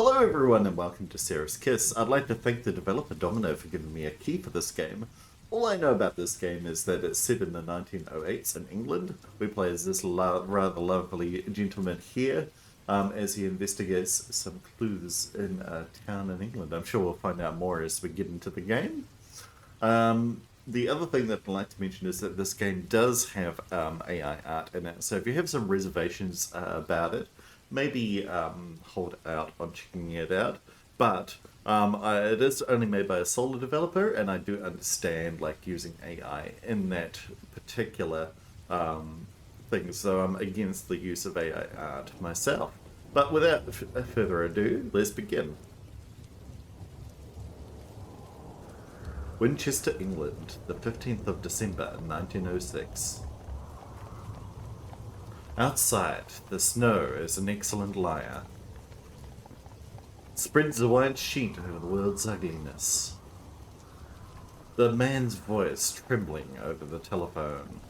Hello everyone and welcome to Seraph's Kiss. I'd like to thank the developer Domino for giving me a key for this game. All I know about this game is that it's set in the 1908s in England. We play as this rather lovely gentleman here as he investigates some clues in a town in England. I'm sure we'll find out more as we get into the game. The other thing that I'd like to mention is that this game does have AI art in it, so if you have some reservations about it, maybe hold out on checking it out. But it is only made by a solo developer, and I do understand like using AI in that particular thing, so I'm against the use of AI art myself. But without further ado, let's begin. Winchester, England, the 15th of December, 1906. Outside, the snow is an excellent liar. It spreads a white sheet over the world's ugliness. The man's voice trembling over the telephone.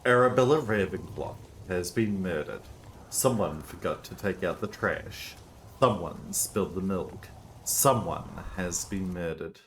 Arabella Ravencroft has been murdered. Someone forgot to take out the trash. Someone spilled the milk. Someone has been murdered.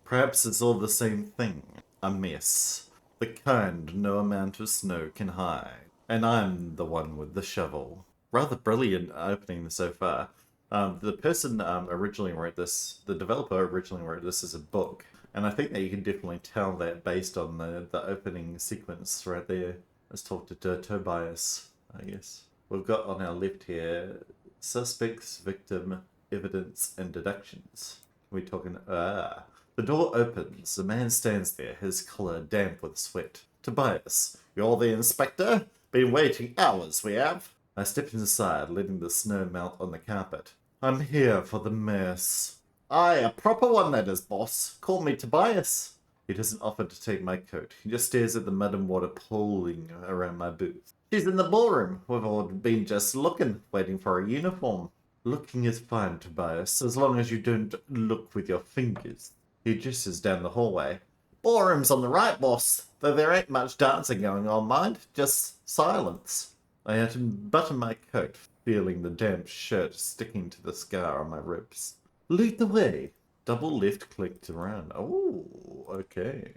Perhaps it's all the same thing. A mess. The kind no amount of snow can hide. And I'm the one with the shovel. Rather brilliant opening so far. The person originally wrote this, the developer originally wrote this as a book. And I think that you can definitely tell that based on the opening sequence right there. Let's talk to Tobias, I guess. We've got on our left here, suspects, victim, evidence, and deductions. We're talking, The door opens. A man stands there, his collar damp with sweat. Tobias, you're the inspector? Been waiting hours, we have. I step inside, letting the snow melt on the carpet. I'm here for the mess. Aye, a proper one that is, boss. Call me Tobias. He doesn't offer to take my coat. He just stares at the mud and water pooling around my booth. She's in the ballroom. We've all been just looking, waiting for a uniform. Looking is fine, Tobias, as long as you don't look with your fingers. He gestures down the hallway. Ballroom's on the right, boss, though there ain't much dancing going on, mind, just silence. I unbutton my coat, feeling the damp shirt sticking to the scar on my ribs. Lead the way. Double left click to run. Oh, okay.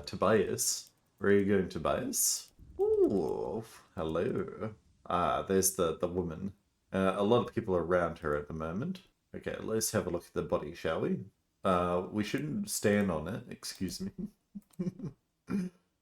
Tobias. Where are you going, Tobias? Ooh, hello. There's the woman. A lot of people are around her at the moment. Okay, let's have a look at the body, shall we? We shouldn't stand on it, excuse me.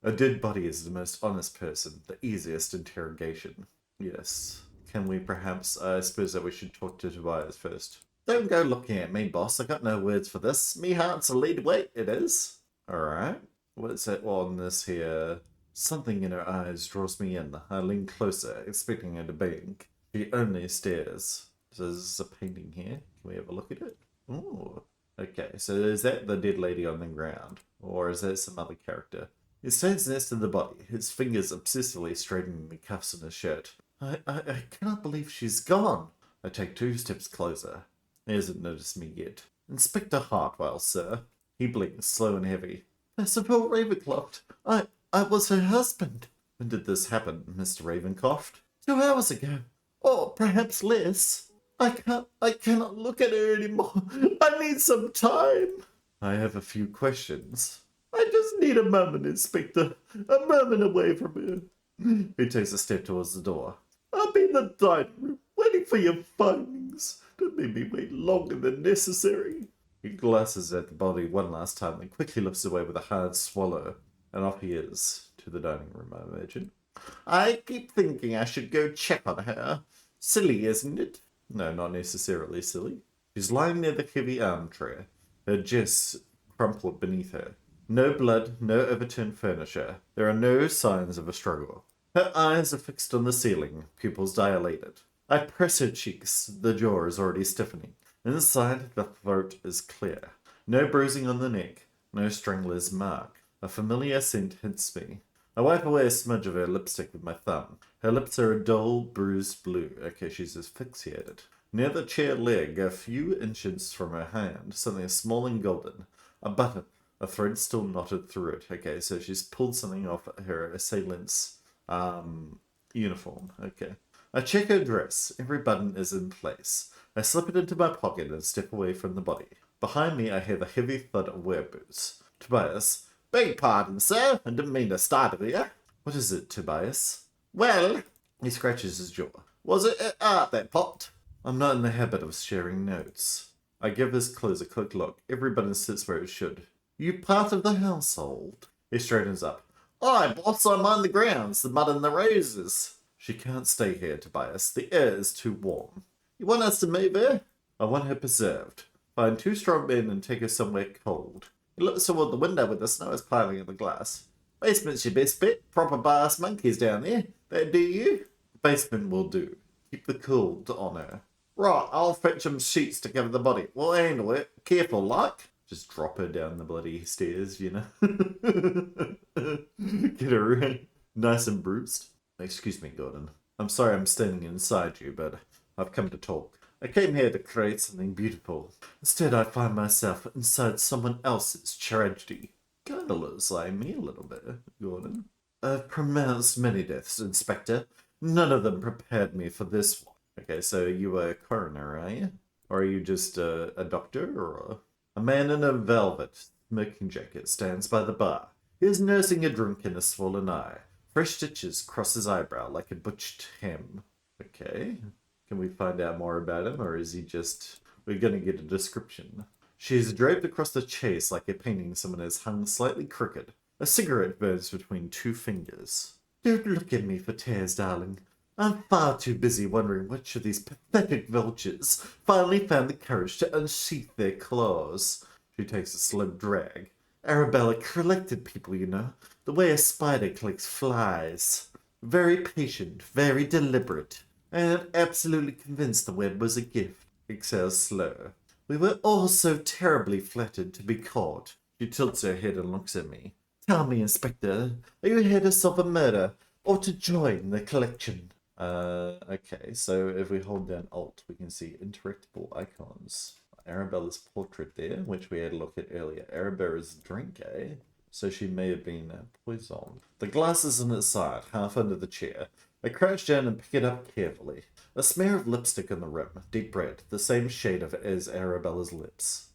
A dead body is the most honest person, the easiest interrogation. Yes. Can we perhaps, I suppose that we should talk to Tobias first. Don't go looking at me, boss. I got no words for this. Me heart's a lead weight, it is. Alright. What's that on this here? Something in her eyes draws me in. I lean closer, expecting her to blink. She only stares. So there's a painting here. Can we have a look at it? Ooh. Okay, so is that the dead lady on the ground? Or is that some other character? He stands next to the body, his fingers obsessively straightening the cuffs on his shirt. I cannot believe she's gone. I take 2 steps closer. He hasn't noticed me yet. Inspector Hartwell, sir. He blinks, slow and heavy. Percival Ravencroft. I was her husband. When did this happen, Mr. Ravencroft? 2 hours ago. Or perhaps less. I cannot look at her anymore. I need some time. I have a few questions. I just need a moment, Inspector. A moment away from her. He takes a step towards the door. I'll be in the dining room, waiting for your findings. Don't make me wait longer than necessary. He glances at the body one last time, then quickly lifts away with a hard swallow. And off he is, to the dining room, I imagine. I keep thinking I should go check on her. Silly, isn't it? No, not necessarily silly. She's lying near the heavy armchair, her dress crumpled beneath her. No blood, no overturned furniture. There are no signs of a struggle. Her eyes are fixed on the ceiling, pupils dilated. I press her cheeks, the jaw is already stiffening. Inside, the throat is clear. No bruising on the neck, no strangler's mark. A familiar scent hits me. I wipe away a smudge of her lipstick with my thumb. Her lips are a dull, bruised blue. Okay, she's asphyxiated. Near the chair leg, a few inches from her hand, something small and golden. A button, a thread still knotted through it. Okay, so she's pulled something off her assailant's uniform. Okay. I check her dress. Every button is in place. I slip it into my pocket and step away from the body. Behind me, I hear the heavy thud of wear boots. Tobias. Beg pardon, sir. I didn't mean to startle you. What is it, Tobias? Well, he scratches his jaw. Was it art that popped? I'm not in the habit of sharing notes. I give his clothes a quick look. Every button sits where it should. You part of the household? He straightens up. Aye, boss, I mind the grounds, the mud and the roses. She can't stay here, Tobias. The air is too warm. You want us to move her? I want her preserved. Find 2 strong men and take her somewhere cold. He looks toward the window where the snow is piling in the glass. Basement's your best bet. Proper bar-ass monkeys down there. That do you? Basement will do. Keep the cold on her. Right, I'll fetch some sheets to cover the body. We'll handle it. Careful, like. Just drop her down the bloody stairs, you know? Get her nice and bruised. Excuse me, Gordon. I'm sorry I'm standing inside you, but I've come to talk. I came here to create something beautiful. Instead, I find myself inside someone else's tragedy. Colorless me a little bit, Gordon. I've pronounced many deaths, Inspector. None of them prepared me for this one. Okay, so you were a coroner, are you? Or are you just a doctor, or a man in a velvet smoking jacket stands by the bar. He is nursing a drink in a swollen eye. Fresh stitches cross his eyebrow like a butched hem. Okay. Can we find out more about him, or is he just... We're gonna get a description. She is draped across the chase like a painting someone has hung slightly crooked. A cigarette burns between 2 fingers. Don't look at me for tears, darling. I'm far too busy wondering which of these pathetic vultures finally found the courage to unsheath their claws. She takes a slow drag. Arabella collected people, you know, the way a spider collects flies. Very patient, very deliberate. And absolutely convinced the web was a gift. Exhales slow. We were all so terribly flattered to be caught. She tilts her head and looks at me. Tell me, Inspector, are you here to solve a murder, or to join the collection? Okay, so if we hold down Alt, we can see interactable icons. Arabella's portrait there, which we had a look at earlier. Arabella's drink, eh? So she may have been poisoned. The glass is on its side, half under the chair. I crouch down and pick it up carefully. A smear of lipstick on the rim, deep red, the same shade as Arabella's lips.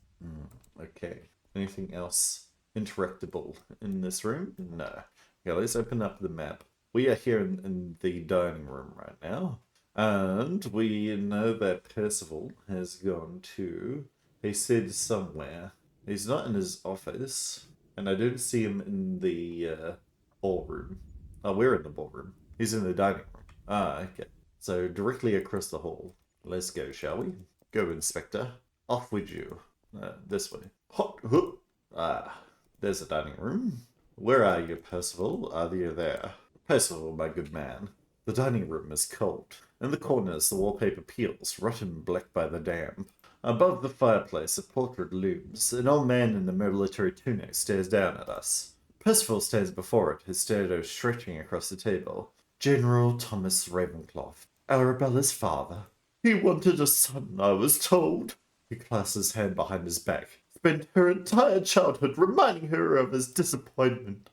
Okay. Anything else interactable in this room? No. Okay, let's open up the map. We are here in the dining room right now. And we know that Percival has gone to... He said somewhere. He's not in his office. And I don't see him in the ballroom. Oh, we're in the ballroom. He's in the dining room. Ah, okay. So directly across the hall. Let's go, shall we? Go, Inspector. Off with you. This way. Hot hoop. Ah, there's the dining room. Where are you, Percival? Are you there? Percival, my good man. The dining room is cold. In the corners, the wallpaper peels, rotten black by the damp. Above the fireplace, a portrait looms. An old man in a military tunic stares down at us. Percival stands before it, his shadow stretching across the table. General Thomas Ravencroft, Arabella's father. He wanted a son, I was told. He clasps his hand behind his back. Spent her entire childhood reminding her of his disappointment.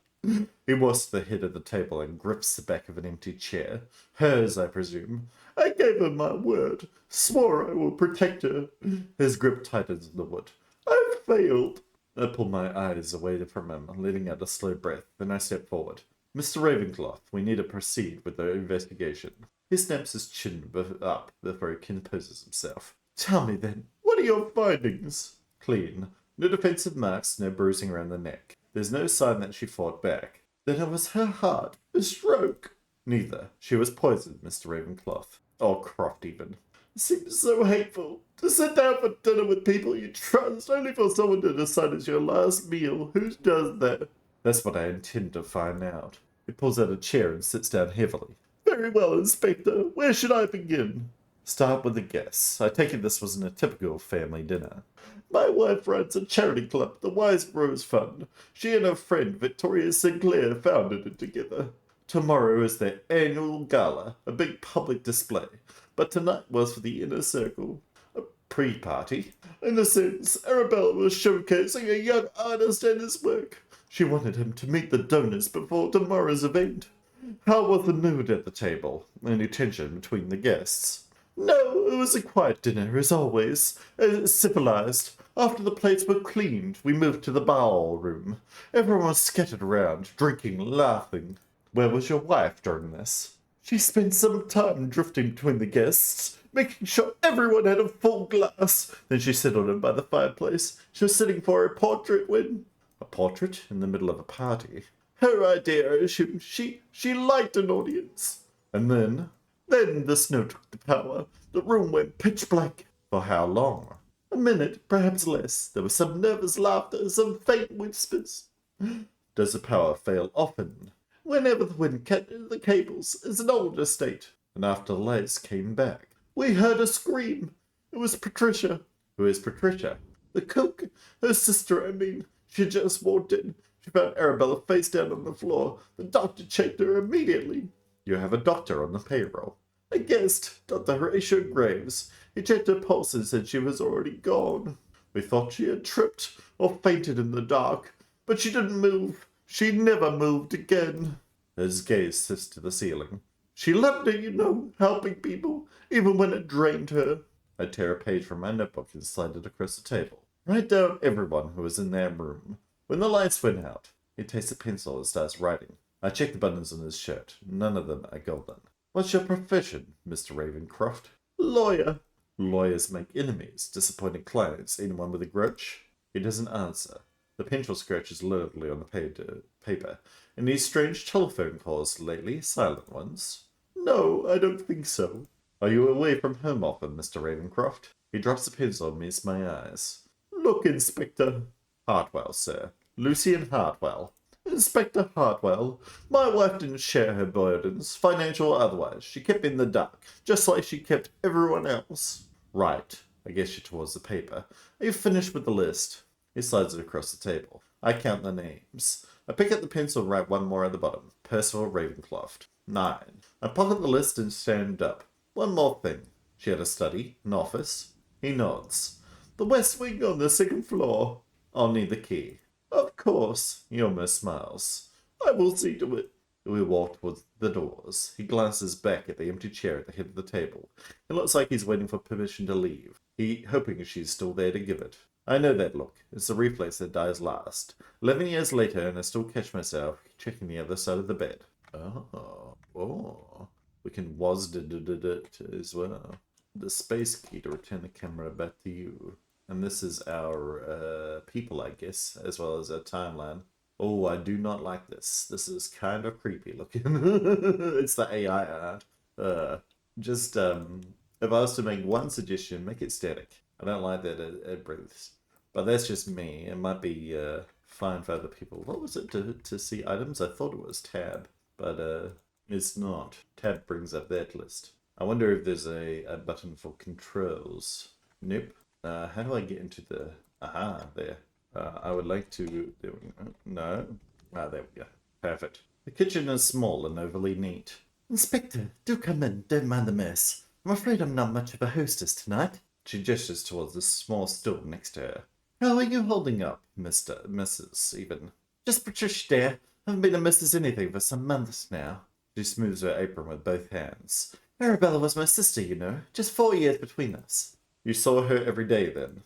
He walks to the head of the table and grips the back of an empty chair. Hers, I presume. I gave her my word. Swore I will protect her. His grip tightens on the wood. I failed. I pull my eyes away from him, letting out a slow breath. Then I step forward. Mr. Ravencroft, we need to proceed with the investigation. He snaps his chin up before he composes himself. Tell me then, what are your findings? Clean. No defensive marks, no bruising around the neck. There's no sign that she fought back. Then it was her heart. A stroke. Neither. She was poisoned, Mr. Ravencroft. Or Croft, even. It seems so hateful. To sit down for dinner with people you trust, only for someone to decide it's your last meal. Who does that? That's what I intend to find out. He pulls out a chair and sits down heavily. Very well, Inspector. Where should I begin? Start with the guess. I take it this wasn't a typical family dinner. My wife runs a charity club, the Wise Rose Fund. She and her friend Victoria Sinclair founded it together. Tomorrow is their annual gala, a big public display. But tonight was for the inner circle. A pre-party. In a sense, Arabella was showcasing a young artist and his work. She wanted him to meet the donors before tomorrow's event. How was the mood at the table? Any tension between the guests? No, it was a quiet dinner, as always, civilized. After the plates were cleaned, we moved to the ballroom. Everyone was scattered around, drinking, laughing. Where was your wife during this? She spent some time drifting between the guests, making sure everyone had a full glass. Then she settled in by the fireplace. She was sitting for a portrait when... A portrait in the middle of a party? Her idea, I assume. She liked an audience. And then the snow took the power. The room went pitch black. For how long? A minute, perhaps less. There was some nervous laughter, some faint whispers. Does the power fail often? Whenever the wind cut the cables, it's an old estate. And after the lights came back, we heard a scream. It was Patricia. Who is Patricia? The cook. Her sister, I mean. She just walked in. She found Arabella face down on the floor. The doctor checked her immediately. You have a doctor on the payroll. A guest, Dr. Horatio Graves. He checked her pulse and said she was already gone. We thought she had tripped or fainted in the dark, but she didn't move. She never moved again. His gaze shifts to the ceiling. She loved it, you know, helping people, even when it drained her. I tear a page from my notebook and slide it across the table. Write down everyone who was in that room. When the lights went out, he takes a pencil and starts writing. I check the buttons on his shirt. None of them are golden. What's your profession, Mr. Ravencroft? Lawyer. Lawyers make enemies, disappointing clients, anyone with a grudge? He doesn't answer. The pencil scratches loudly on the paper. Any strange telephone calls lately? Silent ones? No, I don't think so. Are you away from home often, Mr. Ravencroft? He drops the pencil and meets my eyes. Look, Inspector. Hartwell, sir. Lucian Hartwell. Inspector Hartwell. My wife didn't share her burdens, financial or otherwise. She kept me in the dark, just like she kept everyone else. Right. I gesture towards the paper. Are you finished with the list? He slides it across the table. I count the names. I pick up the pencil and write one more at the bottom. Percival Ravencroft. 9. I pocket the list and stand up. One more thing. She had a study, an office. He nods. The west wing on the second floor. I'll need the key. Of course. He almost smiles. I will see to it. We walk towards the doors. He glances back at the empty chair at the head of the table. It looks like he's waiting for permission to leave. Hoping she's still there to give it. I know that look. It's the reflex that dies last. 11 years later, and I still catch myself checking the other side of the bed. Oh. We can it as well. The space key to return the camera back to you. And this is our people, I guess, as well as our timeline. Oh, I do not like this. This is kind of creepy looking. It's the AI art. If I was to make one suggestion, make it static. I don't like that it breathes. But that's just me. It might be fine for other people. What was it to see items? I thought it was tab, but it's not. Tab brings up that list. I wonder if there's a button for controls. Nope. How do I get into the... Aha, there. I would like to... There we go. No. There we go. Perfect. The kitchen is small and overly neat. Inspector, do come in. Don't mind the mess. I'm afraid I'm not much of a hostess tonight. She gestures towards the small stool next to her. How are you holding up, Mrs. even? Just Patricia, dear. Haven't been a Mrs. anything for some months now. She smooths her apron with both hands. Arabella was my sister, you know. Just 4 years between us. You saw her every day, then?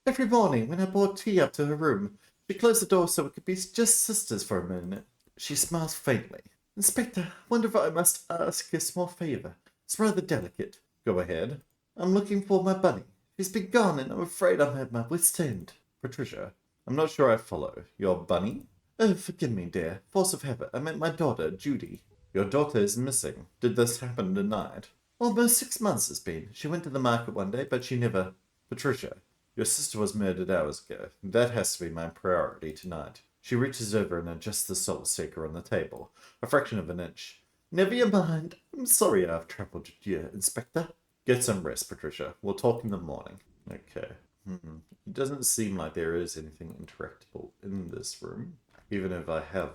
Every morning, when I brought tea up to her room. She closed the door so we could be just sisters for a minute. She smiles faintly. Inspector, I wonder if I must ask a small favour. It's rather delicate. Go ahead. I'm looking for my bunny. She's been gone, and I'm afraid I'm at my wit's end. Patricia, I'm not sure I follow. Your bunny? Oh, forgive me, dear. Force of habit. I meant my daughter, Judy. Your daughter is missing. Did this happen tonight? Almost 6 months it's been. She went to the market one day, but she never... Patricia, your sister was murdered hours ago. That has to be my priority tonight. She reaches over and adjusts the salt shaker on the table. A fraction of an inch. Never you mind. I'm sorry I've troubled you, Inspector. Get some rest, Patricia. We'll talk in the morning. Okay. It doesn't seem like there is anything interactable in this room, even if I have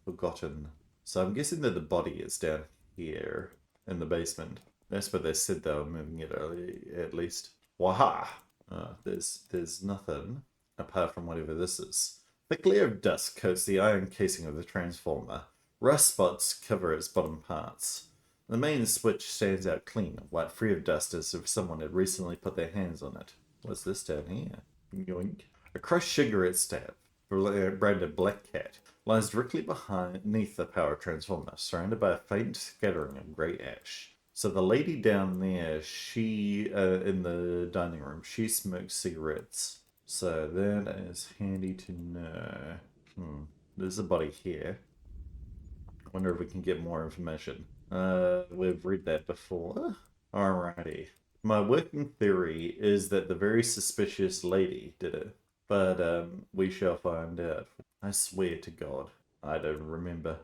forgotten. So I'm guessing that the body is down here in the basement. That's what they said they were moving it earlier, at least. Waha! There's nothing apart from whatever this is. The glare of dust coats the iron casing of the transformer. Rust spots cover its bottom parts. The main switch stands out clean, white, free of dust, as if someone had recently put their hands on it. What's this down here? Yoink. A crushed cigarette stab, branded Black Cat, lies directly beneath the power transformer, surrounded by a faint scattering of grey ash. So the lady down there, she, in the dining room, she smokes cigarettes. So that is handy to know. There's a body here. I wonder if we can get more information. We've read that before. Alrighty. My working theory is that the very suspicious lady did it, but we shall find out. I swear to God, I don't remember.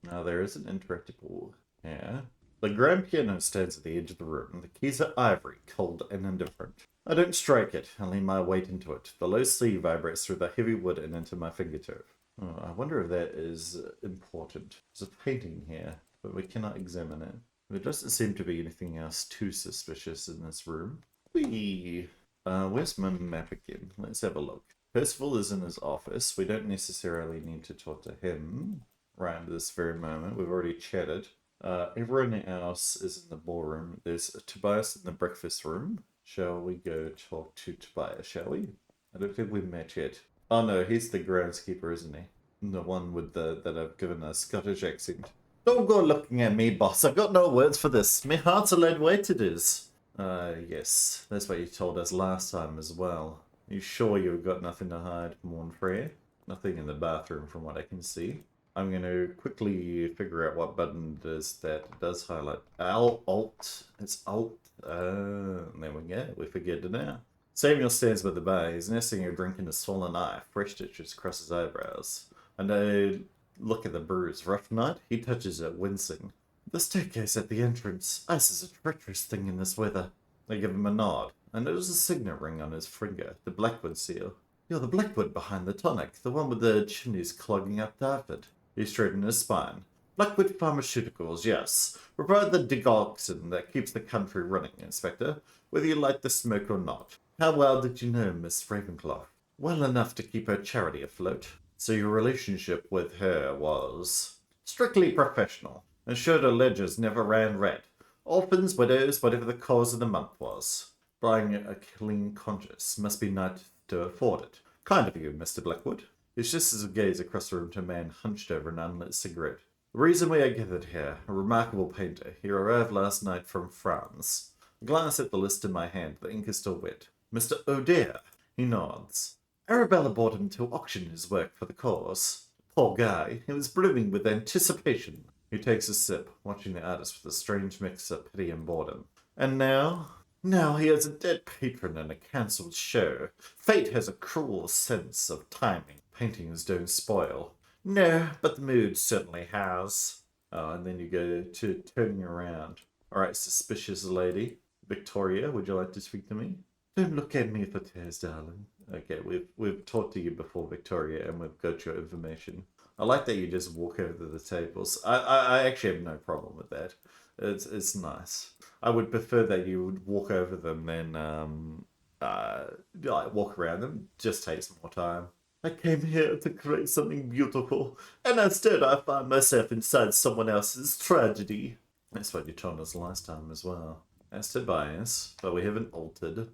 Now there is an interactable here. The grand piano stands at the edge of the room. The keys are ivory, cold and indifferent. I don't strike it. I lean my weight into it. The low sleeve vibrates through the heavy wood and into my fingertip. Oh, I wonder if that is important. There's a painting here, but we cannot examine it. There doesn't seem to be anything else too suspicious in this room. Where's my map again? Let's have a look. Percival is in his office. We don't necessarily need to talk to him right at this very moment. We've already chatted. Everyone else is in the ballroom. There's Tobias in the breakfast room. Shall we go talk to Tobias, shall we? I don't think we've met yet. Oh no, he's the groundskeeper, isn't he? The one with that I've given a Scottish accent. Don't go looking at me, boss. I've got no words for this. Me heart's a lead weight it is. Yes. That's what you told us last time as well. Are you sure you've got nothing to hide, Mournfrey? Nothing in the bathroom from what I can see. I'm going to quickly figure out what button it is that does highlight. Alt. It's Alt. There we go. We figured it out. Samuel stands by the bar. He's nursing a drink in a swollen eye. Fresh stitches across his eyebrows. And I look at the bruise. Rough night? He touches it, wincing. The staircase at the entrance. Ice is a treacherous thing in this weather. I give him a nod. I notice a signet ring on his finger. The Blackwood seal. You're the Blackwood behind the tonic. The one with the chimneys clogging up Dartford. He straightened his spine. Blackwood Pharmaceuticals, yes. We provide the digoxin that keeps the country running, Inspector, whether you like the smoke or not. How well did you know Miss Ravencroft? Well enough to keep her charity afloat. So your relationship with her was strictly professional. And showed her ledgers never ran red. Orphans, widows, whatever the cause of the month was. Buying a clean conscience must be nice to afford it. Kind of you, Mr. Blackwood. It's just as I gaze across the room to a man hunched over an unlit cigarette. The reason we are gathered here, a remarkable painter. He arrived last night from France. I glance at the list in my hand. The ink is still wet. Mr. O'Dare. He nods. Arabella bought him to auction his work for the cause. Poor guy. He was brimming with anticipation. He takes a sip, watching the artist with a strange mix of pity and boredom. And now? Now he has a dead patron and a cancelled show. Fate has a cruel sense of timing. Paintings don't spoil. No, but the mood certainly has. Oh, and then you go to turning around. Alright, suspicious lady. Victoria, would you like to speak to me? Don't look at me for tears, darling. Okay, we've talked to you before, Victoria, and we've got your information. I like that you just walk over to the tables. I actually have no problem with that. It's nice. I would prefer that you would walk over them than like walk around them. Just takes more time. I came here to create something beautiful, and instead I find myself inside someone else's tragedy. That's what you told us last time as well. As to bias, but we haven't altered.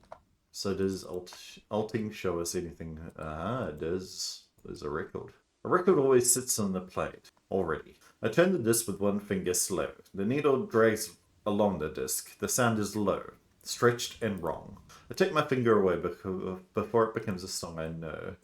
So does alting show us anything? It does. There's a record. A record always sits on the plate. Already. I turn the disc with one finger slow. The needle drags along the disc. The sound is low, stretched and wrong. I take my finger away before it becomes a song I know.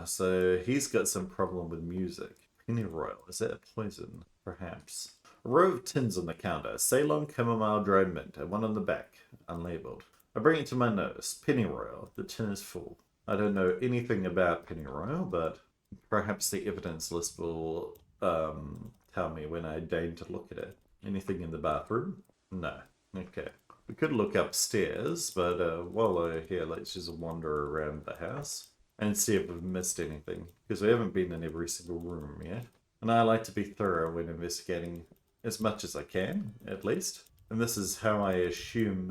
So he's got some problem with music. Pennyroyal. Is that a poison? Perhaps. A row of tins on the counter. Ceylon chamomile dry mint and one on the back, unlabeled. I bring it to my nose. Pennyroyal. The tin is full. I don't know anything about Pennyroyal, but perhaps the evidence list will tell me when I deign to look at it. Anything in the bathroom? No. Okay. We could look upstairs, but while we're here, let's just wander around the house and see if we've missed anything, because we haven't been in every single room yet. And I like to be thorough when investigating as much as I can, at least. And this is how I assume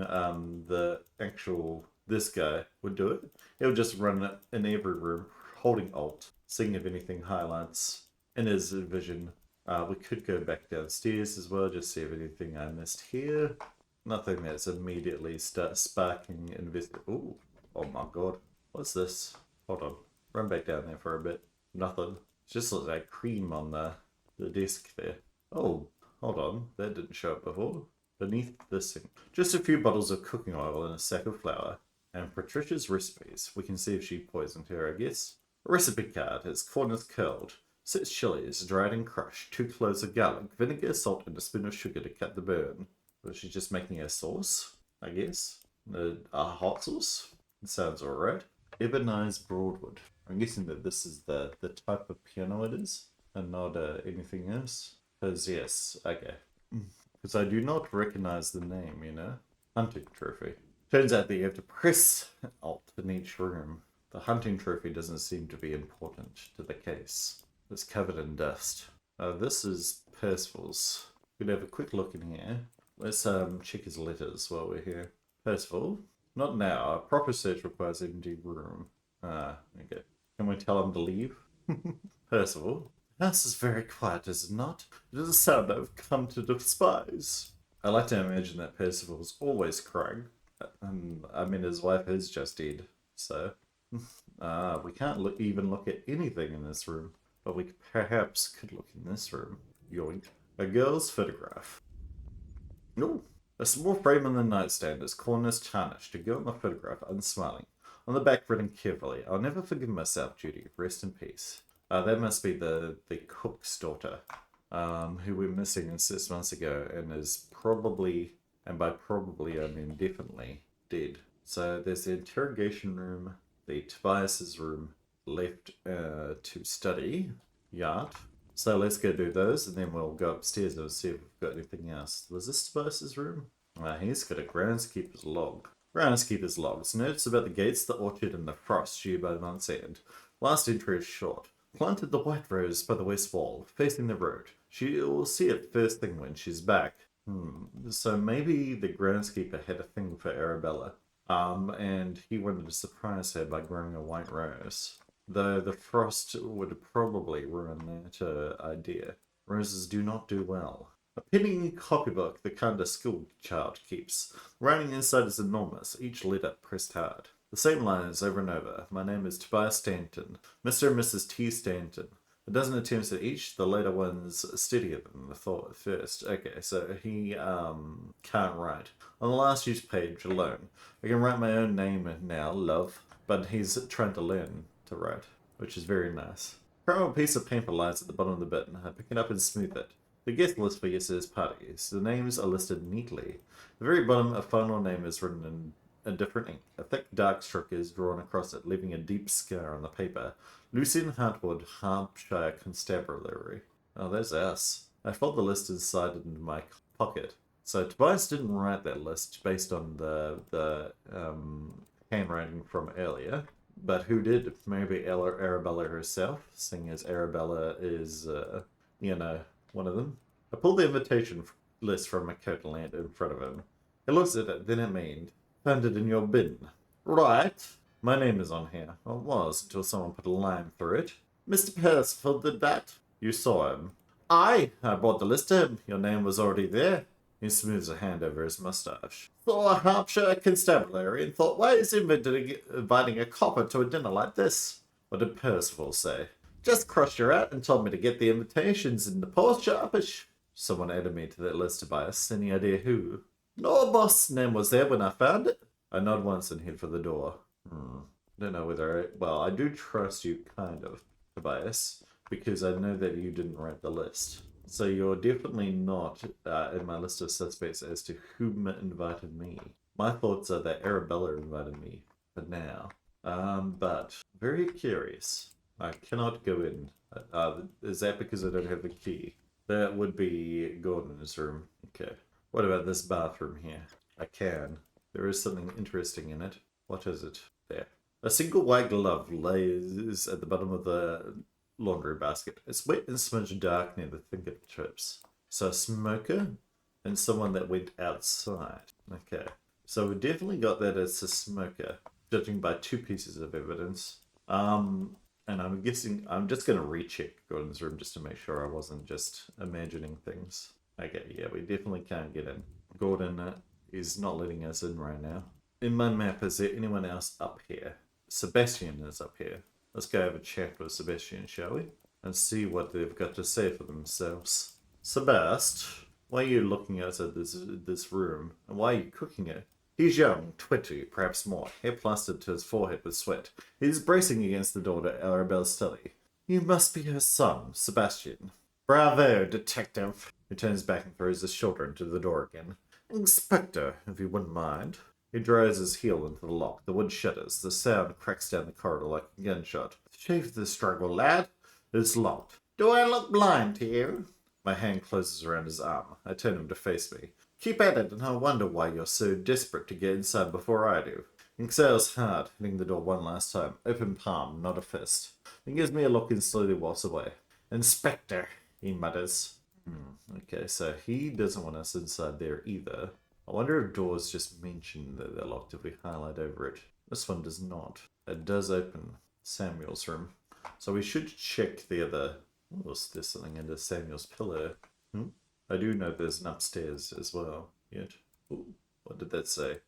this guy would do it. He'll just run in every room, holding Alt, seeing if anything highlights in his vision. We could go back downstairs as well, just see if anything I missed here. Nothing that's immediately start sparking Ooh, oh my god. What's this? Hold on. Run back down there for a bit. Nothing. It just looks like cream on the desk there. Oh, hold on. That didn't show up before. Beneath this thing. Just a few bottles of cooking oil and a sack of flour. And Patricia's recipes. We can see if she poisoned her, I guess. A recipe card. Its corners curled. 6 chilies, dried and crushed. 2 cloves of garlic, vinegar, salt, and a spoon of sugar to cut the burn. Was she just making a sauce, I guess? A hot sauce? It sounds alright. Ebonized Broadwood. I'm guessing that this is the type of piano it is, and not anything else. Because, yes, okay. Because I do not recognize the name, you know? Hunting trophy. Turns out that you have to press Alt in each room. The hunting trophy doesn't seem to be important to the case. It's covered in dust. This is Percival's. We can have a quick look in here. Let's check his letters while we're here. Percival? Not now. A proper search requires an empty room. Okay. Can we tell him to leave? Percival? The house is very quiet, is it not? It is a sound I've come to despise. I like to imagine that Percival's always crying. I mean, his wife is just dead, so... we can't even look at anything in this room. But we perhaps could look in this room. Yoink. A girl's photograph. No. A small frame on the nightstand is corners tarnished. A girl in the photograph, unsmiling. On the back, written carefully, I'll never forgive myself, Judy. Rest in peace. That must be the cook's daughter, who we're missing 6 months ago and is probably, and by probably I mean definitely, dead. So there's the interrogation room, the Tobias's room, left to study. Yard. So let's go do those, and then we'll go upstairs and see if we've got anything else. Was this Tobias's room? He's got a groundskeeper's log. Groundskeeper's logs. Notes about the gates, the orchard, and the frost due by the month's end. Last entry is short. Planted the white rose by the west wall, facing the road. She will see it first thing when she's back. So maybe the groundskeeper had a thing for Arabella. And he wanted to surprise her by growing a white rose. Though the frost would probably ruin that idea. Roses do not do well. A penny copybook the kind a school child keeps. Writing inside is enormous, each letter pressed hard. The same lines over and over. My name is Tobias Stanton. Mr. and Mrs. T. Stanton. A dozen attempts at each, the later ones steadier than the first. Okay, so he can't write. On the last used page alone. I can write my own name now, love, but he's trying to learn to write, which is very nice. A piece of paper lies at the bottom of the bin. I pick it up and smooth it. The guest list for yesterday's parties. The names are listed neatly. At the very bottom, a final name is written in a different ink. A thick dark stroke is drawn across it, leaving a deep scar on the paper. Lucian Hartwood, Hampshire Constabulary. Oh, there's us. I fold the list inside into my pocket. So Tobias didn't write that list based on the handwriting from earlier. But who did? Maybe Arabella herself, seeing as Arabella is, one of them. I pulled the invitation list from my coat and land in front of him. He looks at it, then at me. Found it in your bin. Right. My name is on here. Well, it was, until someone put a line through it. Mr. Percival did that. You saw him. I brought the list to him. Your name was already there. He smooths a hand over his moustache. Saw a Hampshire Constabulary and thought, why is he inviting a copper to a dinner like this? What did Percival say? Just crossed her out and told me to get the invitations in the post office. Someone added me to that list, Tobias. Any idea who? No, boss. Name was there when I found it. I nod once and head for the door. Don't know whether I do trust you, kind of, Tobias, because I know that you didn't write the list. So you're definitely not in my list of suspects as to whom invited me. My thoughts are that Arabella invited me for now. But very curious. I cannot go in. Is that because I don't have the key? That would be Gordon's room. Okay. What about this bathroom here? I can. There is something interesting in it. What is it? There. A single white glove lays at the bottom of the laundry basket. It's wet and smudged dark near the fingertips. So a smoker and someone that went outside. Okay. So we definitely got that it's a smoker, judging by 2 pieces of evidence. And I'm guessing I'm just going to recheck Gordon's room just to make sure I wasn't just imagining things. Okay, yeah, we definitely can't get in. Gordon is not letting us in right now. In my map, is there anyone else up here? Sebastian is up here. Let's go have a chat with Sebastian, shall we? And see what they've got to say for themselves. Sebast, why are you looking outside this room? And why are you cooking it? He's young, 20, perhaps more, hair plastered to his forehead with sweat. He's bracing against the door to Arabella's study. You must be her son, Sebastian. Bravo, detective. He turns back and throws his shoulder into the door again. Inspector, if you wouldn't mind. He drives his heel into the lock. The wood shudders. The sound cracks down the corridor like a gunshot. Shave the struggle, lad. It's locked. Do I look blind to you? My hand closes around his arm. I turn him to face me. Keep at it, and I'll wonder why you're so desperate to get inside before I do. He exhales hard, hitting the door one last time. Open palm, not a fist. He gives me a look and slowly walks away. Inspector, he mutters. Okay, so he doesn't want us inside there either. I wonder if doors just mention that they're locked if we highlight over it. This one does not. It does open Samuel's room. So we should check the other... Oh, there's something under Samuel's pillow. I do know there's an upstairs as well. Yet. Ooh, what did that say?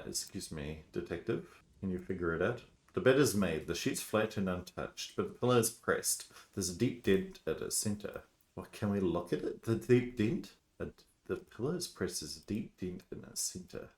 Excuse me, detective. Can you figure it out? The bed is made, the sheets flat and untouched, but the pillow is pressed. There's a deep dent at its center. What, can we look at it? The deep dent? The pillow is pressed as a deep dent in its center.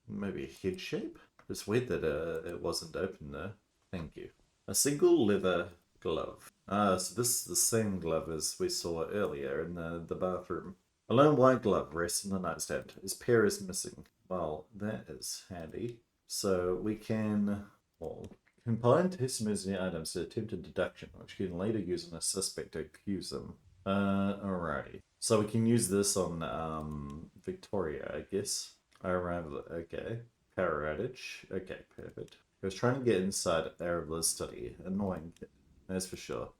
Maybe a head shape? It's weird that it wasn't open though. Thank you. A single leather glove. So this is the same glove as we saw earlier in the bathroom. A lone white glove rests on the nightstand. His pair is missing. Well, that is handy. So we can, well, combine testimony items to attempt a deduction, which you can later use on a suspect to accuse them. Alrighty. So we can use this on Victoria, I guess. Okay. Power outage. Okay, perfect. He was trying to get inside Arabella's study. Annoying kid, that's for sure.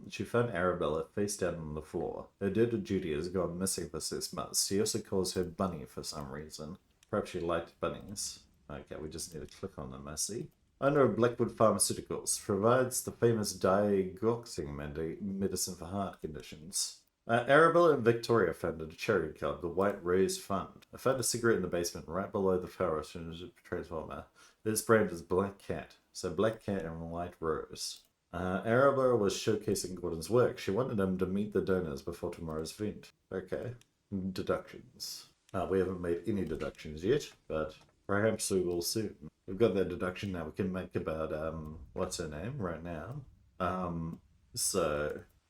She found Arabella face down on the floor. Her dead duty has gone missing for 6 months. She also calls her Bunny for some reason. Perhaps she liked bunnies. Okay, we just need to click on them, I see. Owner of Blackwood Pharmaceuticals provides the famous digoxin medicine for heart conditions. Arabella and Victoria founded a charity club, the White Rose Fund. I found a cigarette in the basement right below the power transformer. This brand is Black Cat, so Black Cat and White Rose. Arabella was showcasing Gordon's work. She wanted him to meet the donors before tomorrow's event. Okay. Deductions. We haven't made any deductions yet, but perhaps we will soon. We've got that deduction now we can make about, what's her name right now.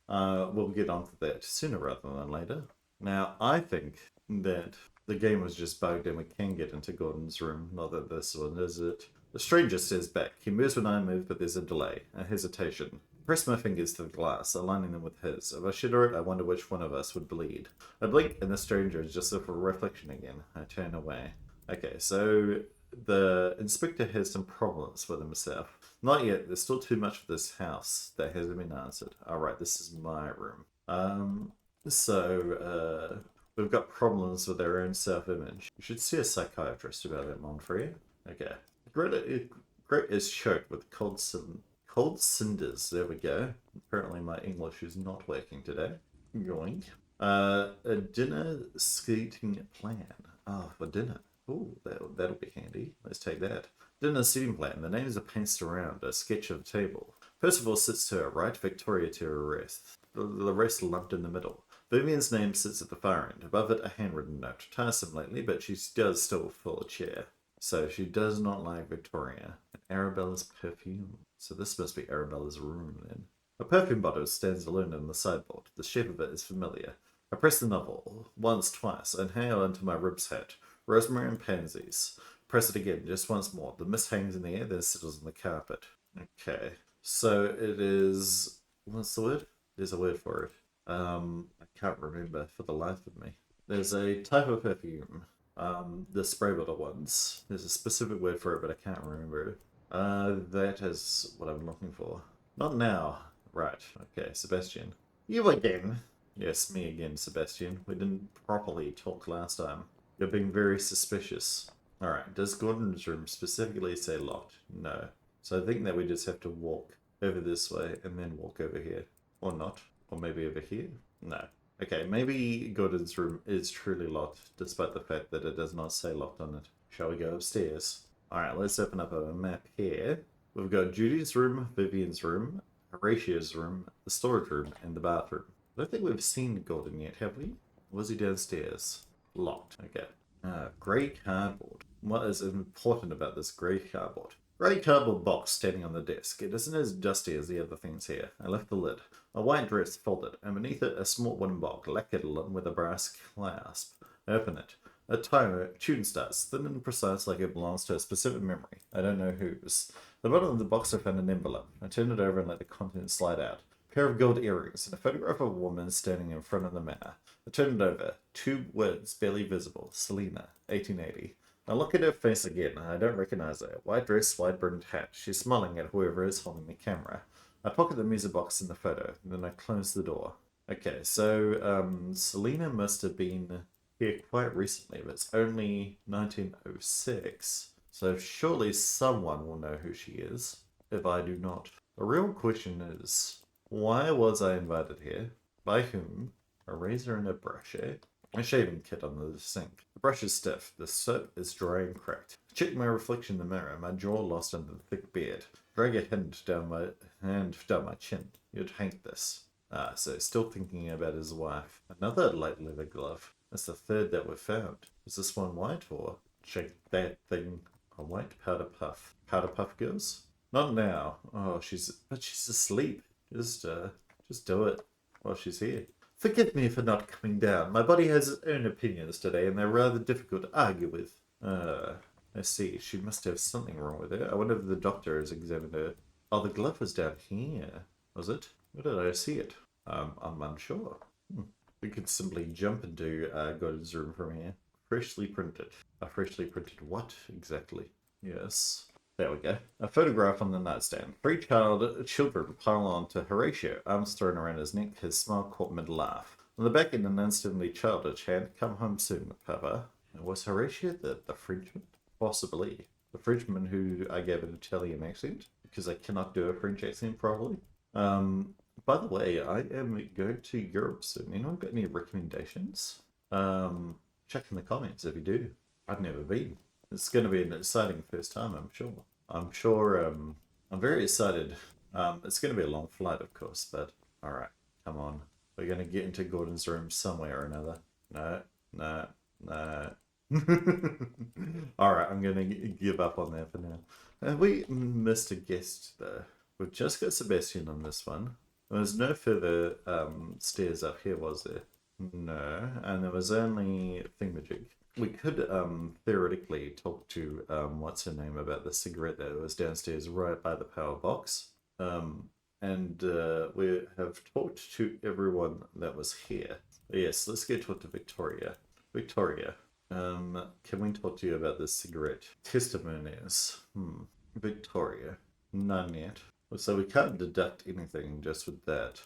We'll get on to that sooner rather than later. Now, I think that the game was just bugged and we can get into Gordon's room. Not that this one is it. The stranger stares back. He moves when I move, but there's a delay, a hesitation. I press my fingers to the glass, aligning them with his. If I shiver it, I wonder which one of us would bleed. I blink, and the stranger is just a reflection again. I turn away. Okay, so the inspector has some problems with himself. Not yet. There's still too much of this house that hasn't been answered. Alright, this is my room. We've got problems with our own self-image. You should see a psychiatrist about that, Montfrey. Okay. Grate is choked with cold cinders. There we go. Apparently my English is not working today. Yoink. A dinner seating plan. Oh, for dinner. Ooh, that'll be handy. Let's take that. Dinner seating plan. The names are pasted around. A sketch of the table. Percival sits to her right, Victoria to her rest. The rest lumped in the middle. Vivian's name sits at the far end. Above it, a handwritten note. Tiresome lately, but she does still fill a chair. So she does not like Victoria. And Arabella's perfume. So this must be Arabella's room then. A perfume bottle stands alone on the sideboard. The shape of it is familiar. I press the novel. Once, twice. Inhale into my ribs hat. Rosemary and pansies. Press it again, just once more. The mist hangs in the air, then settles on the carpet. Okay. So it is... What's the word? There's a word for it. I can't remember for the life of me. There's a type of perfume. The spray bottle ones. There's a specific word for it, but I can't remember it. That is what I'm looking for. Not now. Right. Okay, Sebastian. You again. Yes, me again, Sebastian. We didn't properly talk last time. You're being very suspicious. Alright, does Gordon's room specifically say locked? No. So I think that we just have to walk over this way and then walk over here. Or not. Or maybe over here? No. Okay, maybe Gordon's room is truly locked, despite the fact that it does not say locked on it. Shall we go upstairs? Alright, let's open up a map here. We've got Judy's room, Vivian's room, Horatio's room, the storage room, and the bathroom. I don't think we've seen Gordon yet, have we? Was he downstairs? Locked. Okay. Grey cardboard. What is important about this grey cardboard? Grey cardboard box standing on the desk. It isn't as dusty as the other things here. I left the lid. A white dress folded, and beneath it a small wooden box, lacquered with a brass clasp. I open it. A tune starts, thin and precise like it belongs to a specific memory. I don't know whose. At the bottom of the box I found an envelope. I turned it over and let the contents slide out. A pair of gold earrings and a photograph of a woman standing in front of the mirror. I turned it over. 2 words barely visible. Selena, 1880. I look at her face again, and I don't recognize her. White dress, wide-brimmed hat. She's smiling at whoever is holding the camera. I pocket the music box in the photo, and then I close the door. Okay, so Selena must have been here quite recently, but it's only 1906. So surely someone will know who she is, if I do not. The real question is, why was I invited here? By whom? A razor and a brush, eh? A shaving kit under the sink. The brush is stiff, the soap is dry and cracked. I check my reflection in the mirror, my jaw lost under the thick beard. Drag a hand down my chin. You'd hate this. So still thinking about his wife. Another light leather glove. That's the 3rd that we've found. Is this one white or check that thing? A white powder puff. Powder puff girls? Not now. Oh, she's asleep. Just do it while she's here. Forgive me for not coming down. My body has its own opinions today, and they're rather difficult to argue with. I see. She must have something wrong with her. I wonder if the doctor has examined her. Oh, the glove was down here. Was it? Where did I see it? I'm unsure. We could simply jump into Gordon's room from here. Freshly printed. A freshly printed what, exactly? Yes. There we go. A photograph on the nightstand. 3 children pile on to Horatio, arms thrown around his neck, his smile caught mid-laugh. On the back end, an instantly childish hand. Come home soon, Papa. Was Horatio the Frenchman? Possibly. The Frenchman who I gave an Italian accent, because I cannot do a French accent properly. By the way, I am going to Europe soon. Anyone got any recommendations? Check in the comments if you do. I've never been. It's going to be an exciting first time, I'm sure. I'm very excited. It's going to be a long flight, of course, but alright, come on. We're going to get into Gordon's room somewhere or another. No. Alright, I'm going to give up on that for now. We missed a guest, though. We've just got Sebastian on this one. There was no further stairs up here, was there? No, and there was only Thingamajig. We could theoretically talk to what's her name about the cigarette that was downstairs right by the power box. And we have talked to everyone that was here. Yes, let's go talk to Victoria. Victoria, can we talk to you about this cigarette? Testimonies. Victoria, none yet. So we can't deduct anything just with that.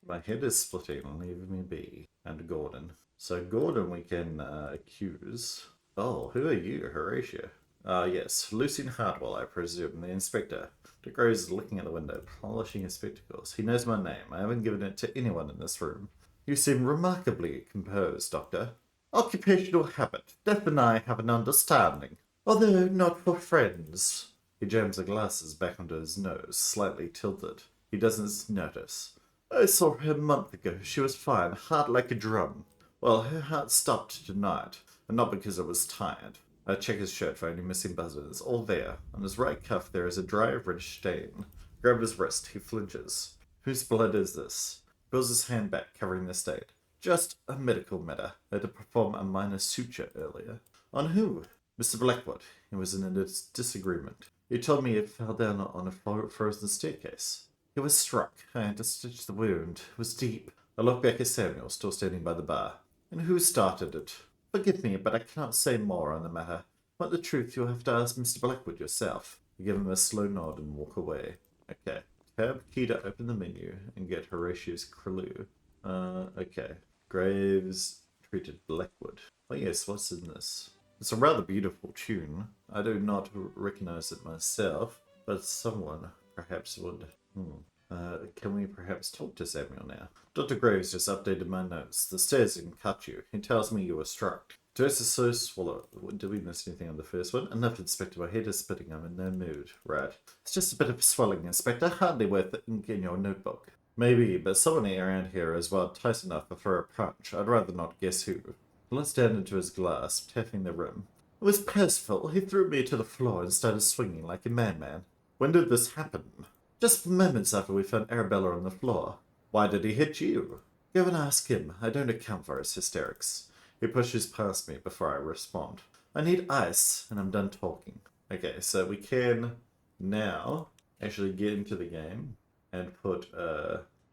My head is splitting, leave me be. And Gordon. So Gordon we can accuse. Oh, who are you, Horatio? Yes, Lucien Hartwell, I presume, the inspector. Dick Rose is looking at the window, polishing his spectacles. He knows my name. I haven't given it to anyone in this room. You seem remarkably composed, Doctor. Occupational habit. Death and I have an understanding. Although not for friends. He jams the glasses back onto his nose, slightly tilted. He doesn't notice. I saw her a month ago. She was fine, hard like a drum. Well, her heart stopped tonight, and not because it was tired. I check his shirt for any missing buttons. All there. On his right cuff there is a dry reddish stain. Grab his wrist. He flinches. Whose blood is this? Pulls his hand back, covering the stain. Just a medical matter. I had to perform a minor suture earlier. On who? Mr. Blackwood. He was in a disagreement. He told me he fell down on a frozen staircase. He was struck. I had to stitch the wound. It was deep. I looked back at Samuel, still standing by the bar. And who started it? Forgive me, but I cannot say more on the matter. Want the truth, you'll have to ask Mr. Blackwood yourself. I give him a slow nod and walk away. Okay. Tab key to open the menu and get Horatio's clue. Okay. Graves treated Blackwood. Oh yes, what's in this? It's a rather beautiful tune. I do not recognize it myself, but someone perhaps would... can we perhaps talk to Samuel now? Dr. Graves just updated my notes. The stairs didn't cut you. He tells me you were struck. Dose is so swallow. Did we miss anything on the first one? Enough, Inspector. My head is spitting. I'm in no mood. Right. It's just a bit of swelling, Inspector. Hardly worth the ink in your notebook. Maybe, but someone around here is well tight enough for a punch. I'd rather not guess who. He looks down into his glass, tapping the rim. It was Percival. He threw me to the floor and started swinging like a madman. When did this happen? Just moments after we found Arabella on the floor. Why did he hit you? Go and ask him. I don't account for his hysterics. He pushes past me before I respond. I need ice, and I'm done talking. Okay, so we can now actually get into the game and put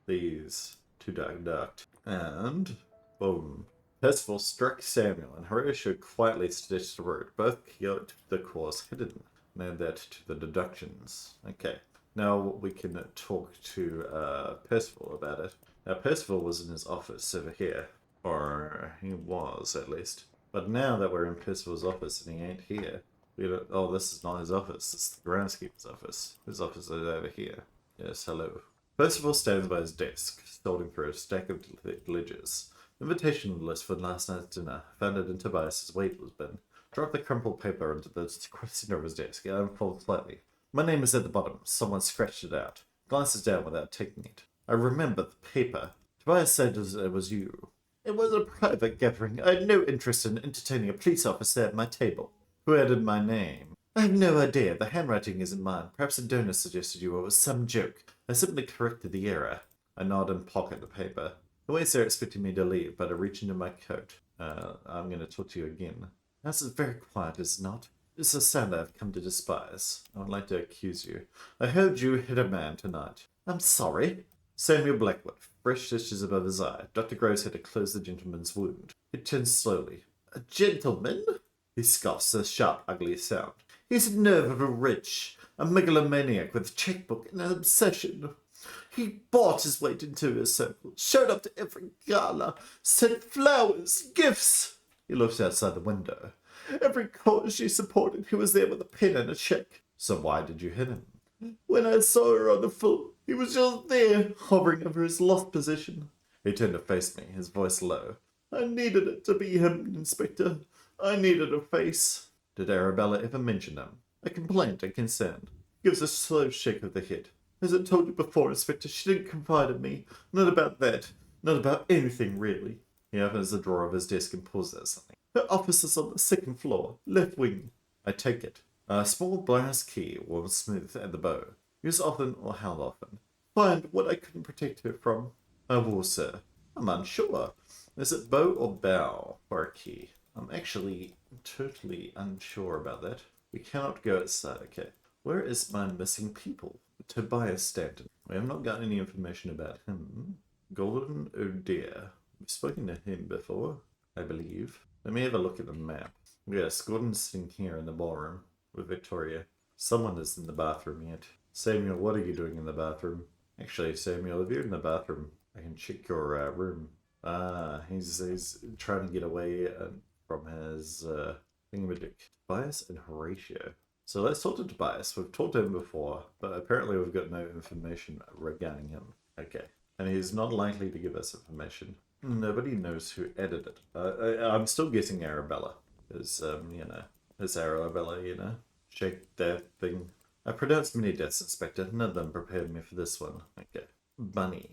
these to duct. And boom. Percival struck Samuel, and Horatio quietly stitched the root. Both kept the cause hidden. And add that to the deductions. Okay. Now we can talk to Percival about it. Now Percival was in his office over here. Or he was, at least. But now that we're in Percival's office and he ain't here, we don't... Oh, this is not his office. It's the groundskeeper's office. His office is over here. Yes, hello. Percival stands by his desk, sorting through a stack of ledgers. Invitation list for last night's dinner. Found it in Tobias's weightless bin. Dropped the crumpled paper into the center of his desk. It unfolded slightly. My name is at the bottom. Someone scratched it out. Glances down without taking it. I remember the paper. Tobias said it was you. It was a private gathering. I had no interest in entertaining a police officer at my table. Who added my name? I have no idea. The handwriting isn't mine. Perhaps a donor suggested you or it was some joke. I simply corrected the error. I nod and pocket the paper. The waits there expecting me to leave, but I reach into my coat. I'm going to talk to you again. This is very quiet, is it not? It's a sound I've come to despise. I would like to accuse you. I heard you hit a man tonight. I'm sorry. Samuel Blackwood, fresh stitches above his eye. Dr. Graves had to close the gentleman's wound. He turns slowly. A gentleman? He scoffs, a sharp, ugly sound. He's the nerve of a wretch, a megalomaniac with a checkbook and an obsession. He bought his way into his circle, showed up to every gala, sent flowers, gifts. He looks outside the window. Every cause she supported, he was there with a pen and a check. So why did you hit him? When I saw her on the floor, he was just there, hovering over his lost position. He turned to face me, his voice low. I needed it to be him, Inspector. I needed a face. Did Arabella ever mention him? A complaint, a concern. Gives a slow shake of the head. As I told you before, Inspector, she didn't confide in me. Not about that. Not about anything, really. He opens the drawer of his desk and pulls out something. Her office is on the second floor, left wing. I take it. A small brass key, worn smooth at the bow. Used often or how often? Find what I couldn't protect her from. I will, sir. I'm unsure. Is it bow or bow for a key? I'm actually totally unsure about that. We cannot go outside. Okay. Where is my missing people? Tobias Stanton. We have not got any information about him. Gordon O'Dea. We've spoken to him before, I believe. Let me have a look at the map. Yes, Gordon's sitting here in the ballroom with Victoria. Someone is in the bathroom yet. Samuel, what are you doing in the bathroom? Actually, Samuel, if you're in the bathroom, I can check your room. He's trying to get away from his thingamajig. Tobias and Horatio. So let's talk to Tobias. We've talked to him before, but apparently we've got no information regarding him. Okay. And he's not likely to give us information. Nobody knows who edited it. I'm still guessing Arabella. Because, it's Arabella, Shake that thing. I pronounced many deaths, Inspector. None of them prepared me for this one. Okay. Bunny.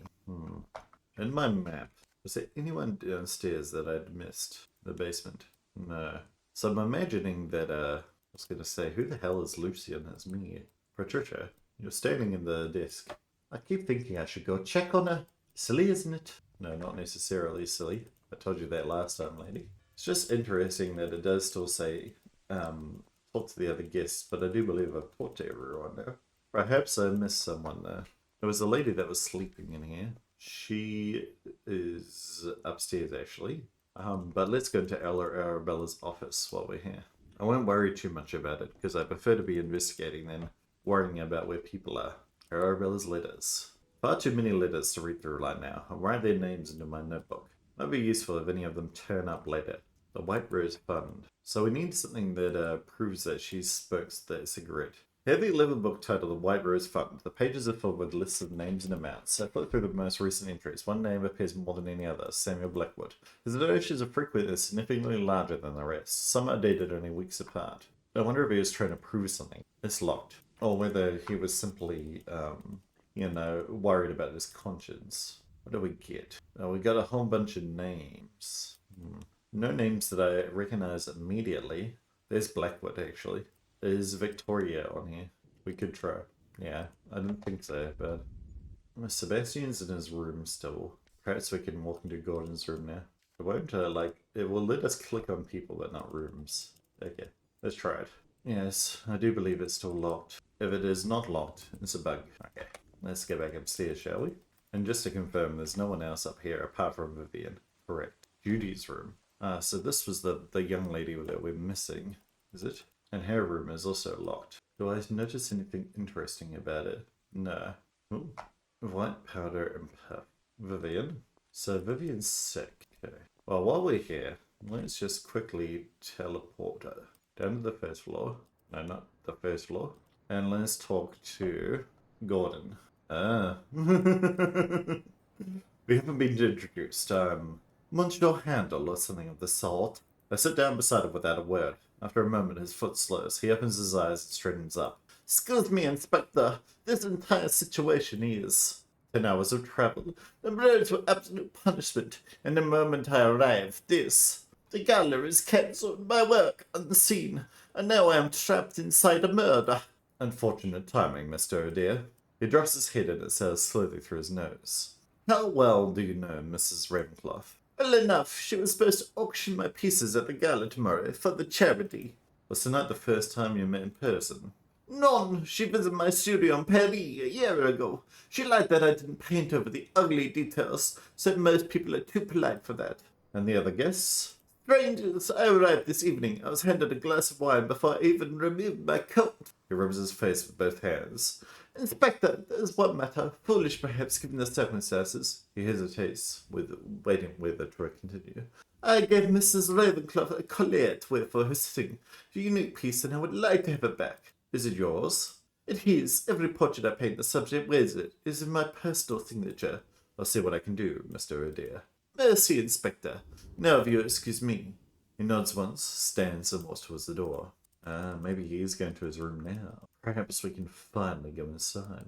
In my map, was there anyone downstairs that I'd missed? The basement? No. So I'm imagining that, I was going to say, who the hell is Lucy and it's me? Patricia, you're standing in the desk. I keep thinking I should go check on her. Silly, isn't it? No, not necessarily silly. I told you that last time, lady. It's just interesting that it does still say, talk to the other guests, but I do believe I've talked to everyone now. Perhaps I missed someone there. There was a lady that was sleeping in here. She is upstairs, actually. But let's go into Arabella's office while we're here. I won't worry too much about it, because I prefer to be investigating than worrying about where people are. Arabella's letters. Far too many letters to read through right now. I'll write their names into my notebook. Might be useful if any of them turn up later. The White Rose Fund. So we need something that proves that she smokes the cigarette. Here the 11 book titled The White Rose Fund. The pages are filled with lists of names and amounts. I flip through the most recent entries. One name appears more than any other, Samuel Blackwood. His donations are frequently significantly larger than the rest. Some are dated only weeks apart. I wonder if he was trying to prove something. It's locked. Or whether he was simply, worried about his conscience. What do we get? We got a whole bunch of names. No names that I recognize immediately. There's Blackwood, actually. Is Victoria on here? We could try. Yeah, I didn't think so, but... Sebastian's in his room still. Perhaps we can walk into Gordon's room now. It won't, it will let us click on people but not rooms. Okay, let's try it. Yes, I do believe it's still locked. If it is not locked, it's a bug. Okay, let's go back upstairs, shall we? And just to confirm, there's no one else up here apart from Vivian. Correct. Judy's room. So this was the young lady that we're missing, is it? And her room is also locked. Do I notice anything interesting about it? No. Ooh. White powder and puff. Vivian. So Vivian's sick. Okay. Well, while we're here, let's just quickly teleport her down to the first floor. No, not the first floor. And let's talk to Gordon. Ah. We haven't been introduced. Monsieur Handel or something of the sort. I sit down beside him without a word. After a moment, his foot slows. He opens his eyes and straightens up. Excuse me, Inspector. This entire situation is 10 hours of travel. The roads were absolute punishment, and the moment I arrived, the gala is cancelled, my work on the scene, and now I am trapped inside a murder. Unfortunate timing, Mr. O'Dear. He drops his head and it sails slowly through his nose. How well do you know Mrs. Ravencroft? Well enough. She was supposed to auction my pieces at the gala tomorrow for the charity. Was tonight the first time you met in person? None. She visited my studio in Paris a year ago. She liked that I didn't paint over the ugly details, said most people are too polite for that. And the other guests? Strangers. I arrived this evening. I was handed a glass of wine before I even removed my coat. He rubs his face with both hands. Inspector, there's one matter, foolish perhaps given the circumstances. He hesitates, waiting whether to continue. I gave Mrs. Ravencroft a collier to wear for her sitting, a unique piece, and I would like to have it back. Is it yours? It is. Every portrait I paint the subject wears it. It is my personal signature. I'll see what I can do, Mr. O'Dear. Mercy, Inspector. Now if you'll excuse me. He nods once, stands, and walks towards the door. Maybe he is going to his room now. Perhaps we can finally go inside.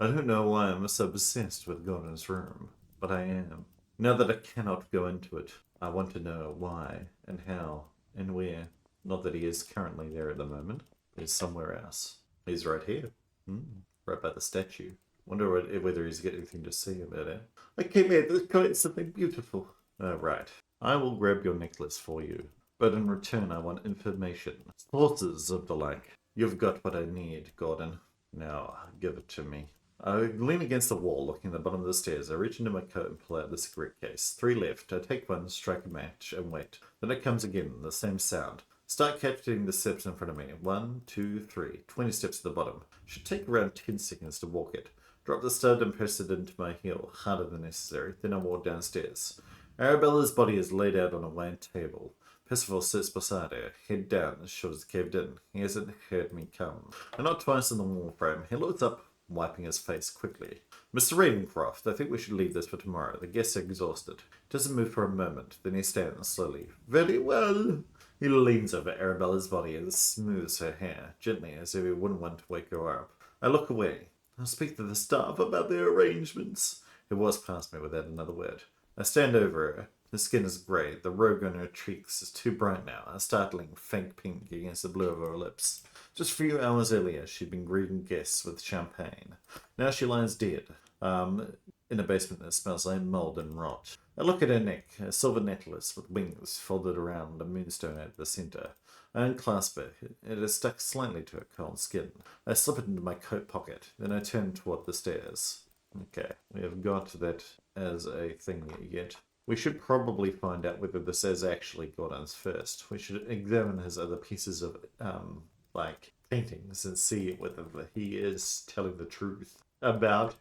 I don't know why I'm so obsessed with Gordon's room, but I am. Now that I cannot go into it, I want to know why, and how, and where. Not that he is currently there at the moment. He's somewhere else. He's right here. Right by the statue. Wonder whether he's got anything to say about it. I came here to collect something beautiful. Right. I will grab your necklace for you. But in return, I want information. Sources of the like. You've got what I need, Gordon. Now, give it to me. I lean against the wall, looking at the bottom of the stairs. I reach into my coat and pull out the cigarette case. 3 left. I take one, strike a match, and wait. Then it comes again, the same sound. Start capturing the steps in front of me. 1, 2, 3. 20 steps to the bottom. Should take around 10 seconds to walk it. Drop the stud and press it into my heel, harder than necessary. Then I walk downstairs. Arabella's body is laid out on a wide table. Percival sits beside her, head down, his shoulders caved in. He hasn't heard me come. I knock twice in the wall frame. He looks up, wiping his face quickly. Mr. Ravencroft, I think we should leave this for tomorrow. The guests are exhausted. He doesn't move for a moment. Then he stands slowly. Very well. He leans over Arabella's body and smooths her hair, gently, as if he wouldn't want to wake her up. I look away. I'll speak to the staff about their arrangements. He walks past me without another word. I stand over her. Her skin is grey. The rogue on her cheeks is too bright now, a startling faint pink against the blue of her lips. Just a few hours earlier, she'd been greeting guests with champagne. Now she lies dead, in a basement that smells like mould and rot. I look at her neck, a silver necklace with wings folded around a moonstone at the centre. I unclasp it. It is stuck slightly to her cold skin. I slip it into my coat pocket. Then I turn toward the stairs. Okay, we have got that as a thing yet. We should probably find out whether this is actually Gordon's first. We should examine his other pieces of, paintings and see whether he is telling the truth about...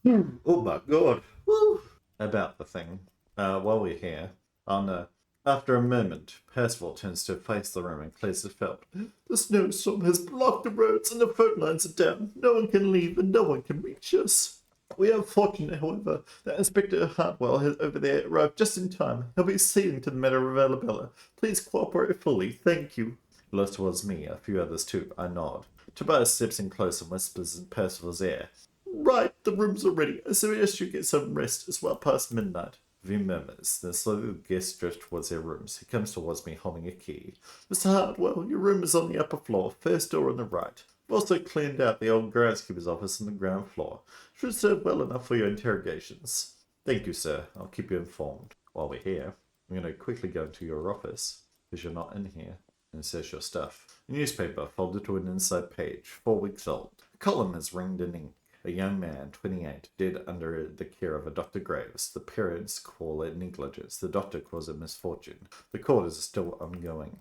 Oh my god! Woo! About the thing. While we're here, oh no. After a moment, Percival turns to face the room and clears his throat. The snowstorm has blocked the roads and the phone lines are down. No one can leave and no one can reach us. We are fortunate, however, that Inspector Hartwell has over there arrived just in time. He'll be seeing to the matter of Arabella. Please cooperate fully. Thank you. He looks towards me, a few others too. I nod. Tobias steps in close and whispers in Percival's ear. Right, the rooms are ready. I suggest you get some rest. It's well past midnight. V murmurs, then slowly the guests drift towards their rooms. He comes towards me holding a key. Mr. Hartwell, your room is on the upper floor, first door on the right. I've also cleaned out the old groundskeeper's office on the ground floor. Should serve well enough for your interrogations. Thank you, sir. I'll keep you informed. While we're here, I'm going to quickly go into your office, because you're not in here, and search your stuff. A newspaper folded to an inside page, 4 weeks old. A column is ringed in ink. A young man, 28, dead under the care of a Dr. Graves. The parents call it negligence. The doctor calls it misfortune. The court is still ongoing.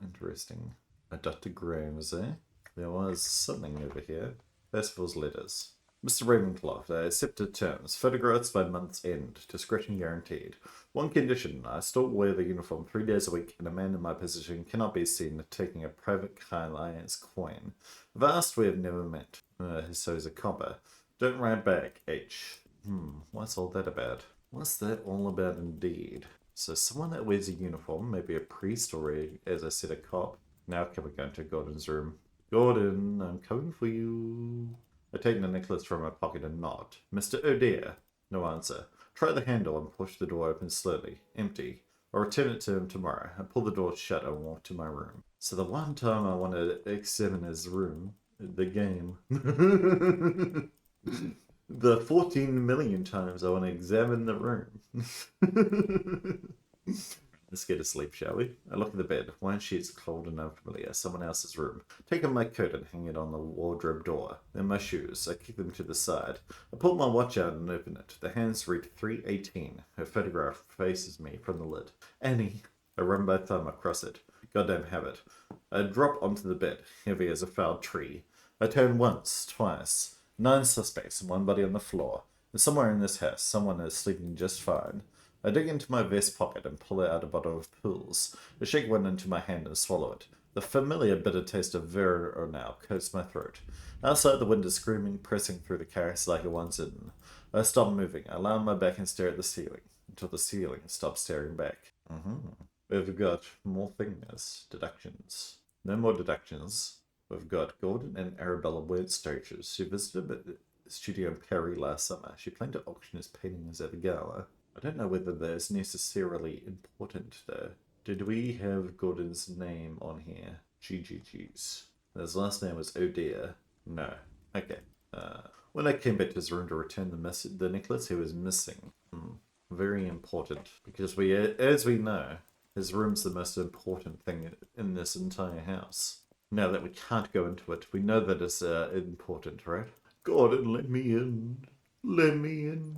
Interesting. A Dr. Graves, eh? There was something over here. Percival's letters. Mr. Ravencroft, I accepted terms. Photographs by month's end. Discretion guaranteed. One condition, I still wear the uniform 3 days a week, and a man in my position cannot be seen taking a private client's coin. Vast we have never met. So he's a copper. Don't write back, H. What's all that about? What's that all about indeed? So someone that wears a uniform, maybe a priest or as I said, a cop. Now can we go into Gordon's room? Gordon, I'm coming for you. I take the necklace from my pocket and nod. Mr. Oh dear. No answer. Try the handle and push the door open slowly. Empty. I'll return it to him tomorrow. I pull the door shut and walk to my room. So the one time I want to examine his room, the game. The 14 million times I want to examine the room. Let's get to sleep, shall we? I look at the bed. One sheet's cold and unfamiliar. Someone else's room. Take off my coat and hang it on the wardrobe door. Then my shoes. I kick them to the side. I pull my watch out and open it. The hands read 3:18. Her photograph faces me from the lid. Annie. I run my thumb across it. Goddamn habit. I drop onto the bed, heavy as a fouled tree. I turn once, twice. 9 suspects and 1 body on the floor. And somewhere in this house, someone is sleeping just fine. I dig into my vest pocket and pull out a bottle of pills. I shake one into my hand and swallow it. The familiar bitter taste of now coats my throat. Outside the wind is screaming, pressing through the carriage like it wants in. I stop moving. I lie on my back and stare at the ceiling, until the ceiling stops staring back. We've got more things. Deductions. No more deductions. We've got Gordon and Arabella weren't strangers. She visited the studio in Paris last summer. She planned to auction his paintings at the gala. I don't know whether that's necessarily important, though. Did we have Gordon's name on here? GGG's. His last name was Oh dear. No. Okay. When I came back to his room to return the necklace, he was missing. Very important. Because as we know, his room's the most important thing in this entire house. Now that we can't go into it, we know that it's important, right? Gordon, let me in. Let me in.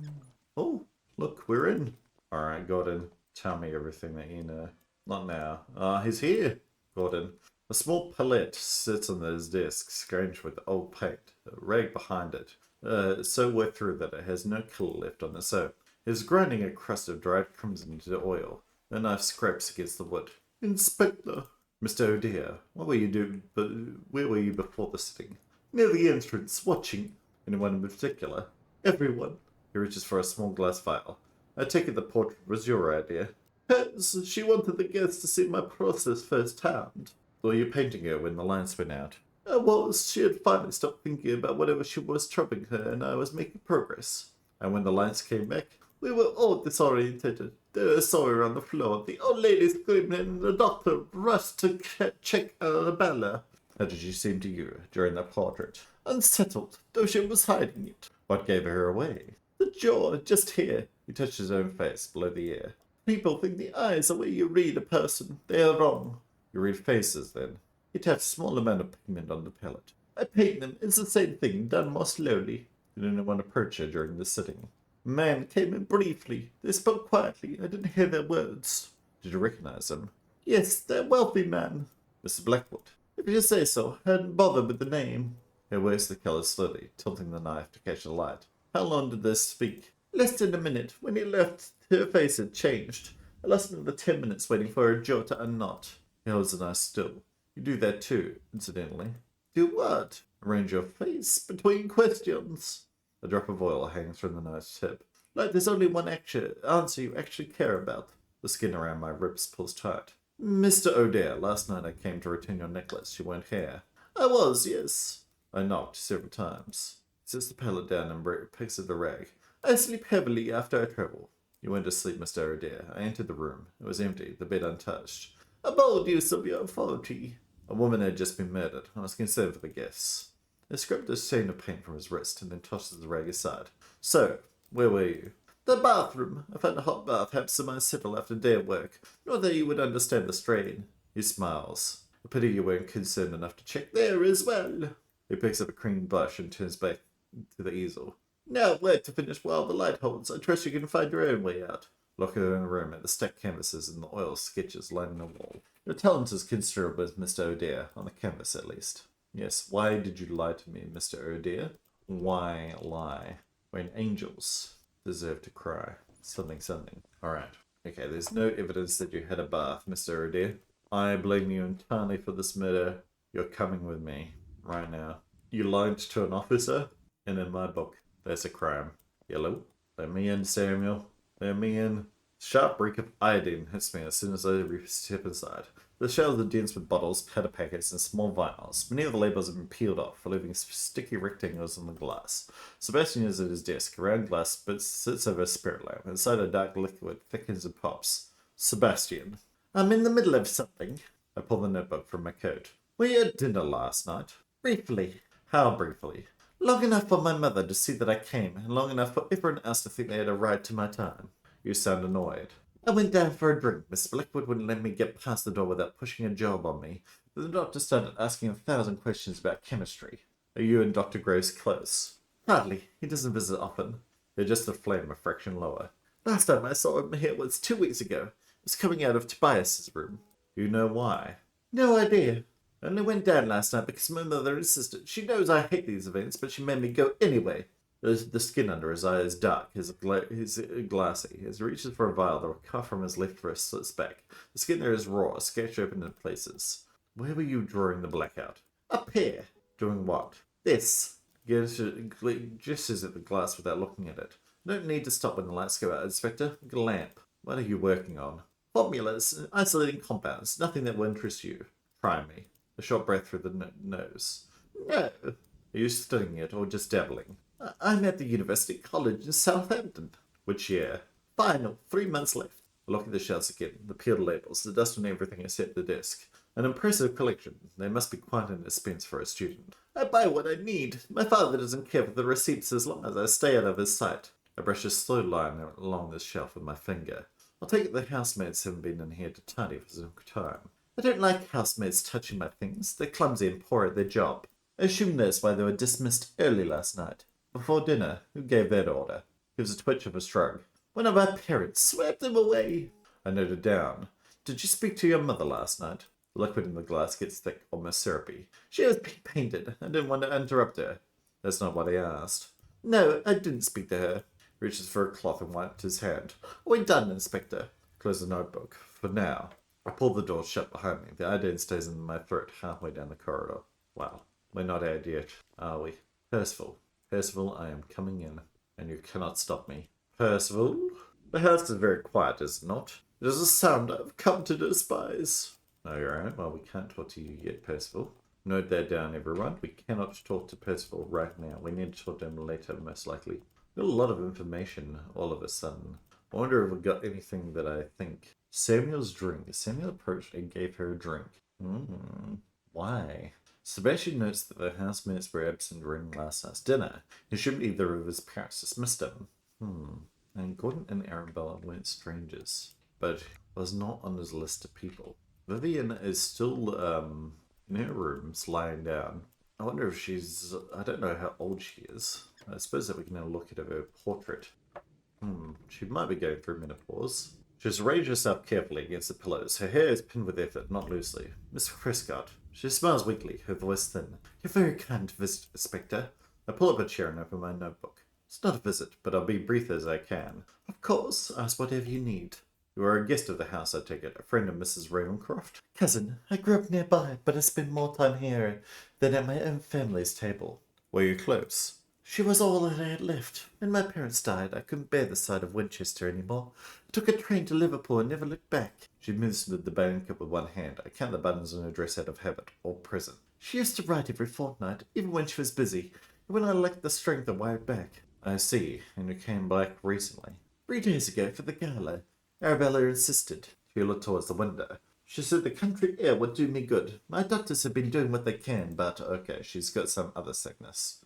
Oh, look, we're in. Alright, Gordon, tell me everything that you know. Not now. He's here, Gordon. A small palette sits on his desk, scratched with old paint, a rag behind it. So wet through that it has no colour left on the soap. He's grinding a crust of dried crimson into the oil. The knife scrapes against the wood. Inspector! Mr. O'Dear, what were you doing? Where were you before the sitting? Near the entrance, watching. Anyone in particular? Everyone. He reaches for a small glass vial. I take it the portrait was your idea. Hers. She wanted the guests to see my process firsthand. Were you painting her when the lights went out? I was. She had finally stopped thinking about whatever she was troubling her, and I was making progress. And when the lights came back, we were all disorientated. There was sawyer on the floor. The old lady screamed, and the doctor rushed to check Arabella. How did she seem to you during the portrait? Unsettled, though she was hiding it. What gave her away? The jaw, just here. He touched his own face, below the ear. People think the eyes are where you read a person. They are wrong. You read faces, then? He tapped a small amount of pigment on the palette. I paint them. It's the same thing, done more slowly. Did anyone approach her during the sitting? A man came in briefly. They spoke quietly. I didn't hear their words. Did you recognize them? Yes, they're a wealthy man. Mr. Blackwood. If you say so, I hadn't bothered with the name. He wears the colour slowly, tilting the knife to catch the light. How long did they speak? Less than a minute. When he left, her face had changed. I lost another 10 minutes waiting for a jaw to unknot. He holds a nice still. You do that too, incidentally. Do what? Arrange your face between questions. A drop of oil hangs from the knife tip. Like there's only one answer you actually care about. The skin around my ribs pulls tight. Mr. O'Dare, last night I came to return your necklace. You weren't here. I was, yes. I knocked several times. He sets the pallet down and picks at the rag. I sleep heavily after I travel. You went to sleep, Mr. O'Dare. I entered the room. It was empty, the bed untouched. A bold use of your authority. A woman had just been murdered. I was concerned for the guests. He scrubbed a stain of paint from his wrist and then tosses the rag aside. So, where were you? The bathroom. I found a hot bath, helps my settle after a day of work. Not that you would understand the strain. He smiles. A pity you weren't concerned enough to check there as well. He picks up a cream brush and turns back to the easel. Now, work to finish while the light holds. I trust you can find your own way out. Look around the room at the stacked canvases and the oil sketches lining the wall. Your talent is considerable, Mr. O'Dare, on the canvas at least. Yes, why did you lie to me, Mr. O'Dare? Why lie? When angels deserve to cry. Something. Alright. Okay, there's no evidence that you had a bath, Mr. O'Dare. I blame you entirely for this murder. You're coming with me. Right now. You lied to an officer? And in my book, that's a crime. Yellow? Let me in, Samuel. Let me in. Sharp reek of iodine hits me as soon as I step inside. The shelves are dense with bottles, powder packets, and small vials. Many of the labels have been peeled off, leaving sticky rectangles on the glass. Sebastian is at his desk. A round glass but sits over a spirit lamp. Inside, a dark liquid thickens and pops. Sebastian. I'm in the middle of something. I pull the notebook from my coat. Were you at dinner last night? Briefly. How briefly? Long enough for my mother to see that I came, and long enough for everyone else to think they had a right to my time. You sound annoyed. I went down for a drink. Miss Blackwood wouldn't let me get past the door without pushing a job on me. The doctor started asking 1,000 questions about chemistry. Are you and Dr. Graves close? Hardly. He doesn't visit often. They're just a flame a fraction lower. Last time I saw him here was 2 weeks ago. He was coming out of Tobias's room. You know why? No idea. I only went down last night because my mother insisted. She knows I hate these events, but she made me go anyway. The skin under his eye is dark, his glassy. He reaches for a vial. The cuff from his left wrist slits back. The skin there is raw, sketched open in places. Where were you drawing the blackout? Up here. Doing what? This. Gestures at the glass without looking at it. No need to stop when the lights go out, Inspector. Get a lamp. What are you working on? Formulas, isolating compounds. Nothing that will interest you. Try me. A short breath through the nose. No. Are you studying it or just dabbling? I'm at the University College in Southampton. Which year? Final. 3 months left. I look at the shelves again. The peeled labels. The dust on everything except the desk. An impressive collection. They must be quite an expense for a student. I buy what I need. My father doesn't care for the receipts as long as I stay out of his sight. I brush a slow line along the shelf with my finger. I'll take it the housemaids haven't been in here to tidy for some time. I don't like housemaids touching my things. They're clumsy and poor at their job. I assume that's why they were dismissed early last night. Before dinner, who gave that order? Gives a twitch of a shrug. One of our parents swept them away. I noted down. Did you speak to your mother last night? The liquid in the glass gets thick, almost syrupy. She was painted. I didn't want to interrupt her. That's not what I asked. No, I didn't speak to her. He reaches for a cloth and wiped his hand. We're done, Inspector. Close the notebook. For now. I pull the door shut behind me. The iodine stays in my throat halfway down the corridor. Wow. We're not out yet, are we? Percival. Percival, I am coming in, and you cannot stop me. Percival? The house is very quiet, is it not? It is a sound I've come to despise. Oh, you're right. Well, we can't talk to you yet, Percival. Note that down, everyone. We cannot talk to Percival right now. We need to talk to him later, most likely. Got a lot of information all of a sudden. I wonder if we got anything that I think. Samuel's drink. Samuel approached and gave her a drink. Why? Sebastian notes that the housemates were absent during last night's dinner. He assumed either of his parents dismissed him. And Gordon and Arabella weren't strangers, but was not on his list of people. Vivian is still in her rooms, lying down. I wonder if she's... I don't know how old she is. I suppose that we can have a look at her portrait. She might be going through menopause. She's arranged herself carefully against the pillows. Her hair is pinned with effort, not loosely. Miss Prescott. She smiles weakly, her voice thin. You're very kind to visit, Inspector. I pull up a chair and open my notebook. It's not a visit, but I'll be brief as I can. Of course, ask whatever you need. You are a guest of the house, I take it, a friend of Mrs. Ravencroft? Cousin, I grew up nearby, but I spent more time here than at my own family's table. Were you close? She was all that I had left. When my parents died, I couldn't bear the sight of Winchester any more. I took a train to Liverpool and never looked back. She administered the blanket with one hand. I count the buttons on her dress out of habit, or present. She used to write every fortnight, even when she was busy, and when I lacked the strength, I wired back. I see, and you came back recently. 3 days ago for the gala. Arabella insisted. She looked towards the window. She said the country air would do me good. My doctors have been doing what they can, but okay, she's got some other sickness.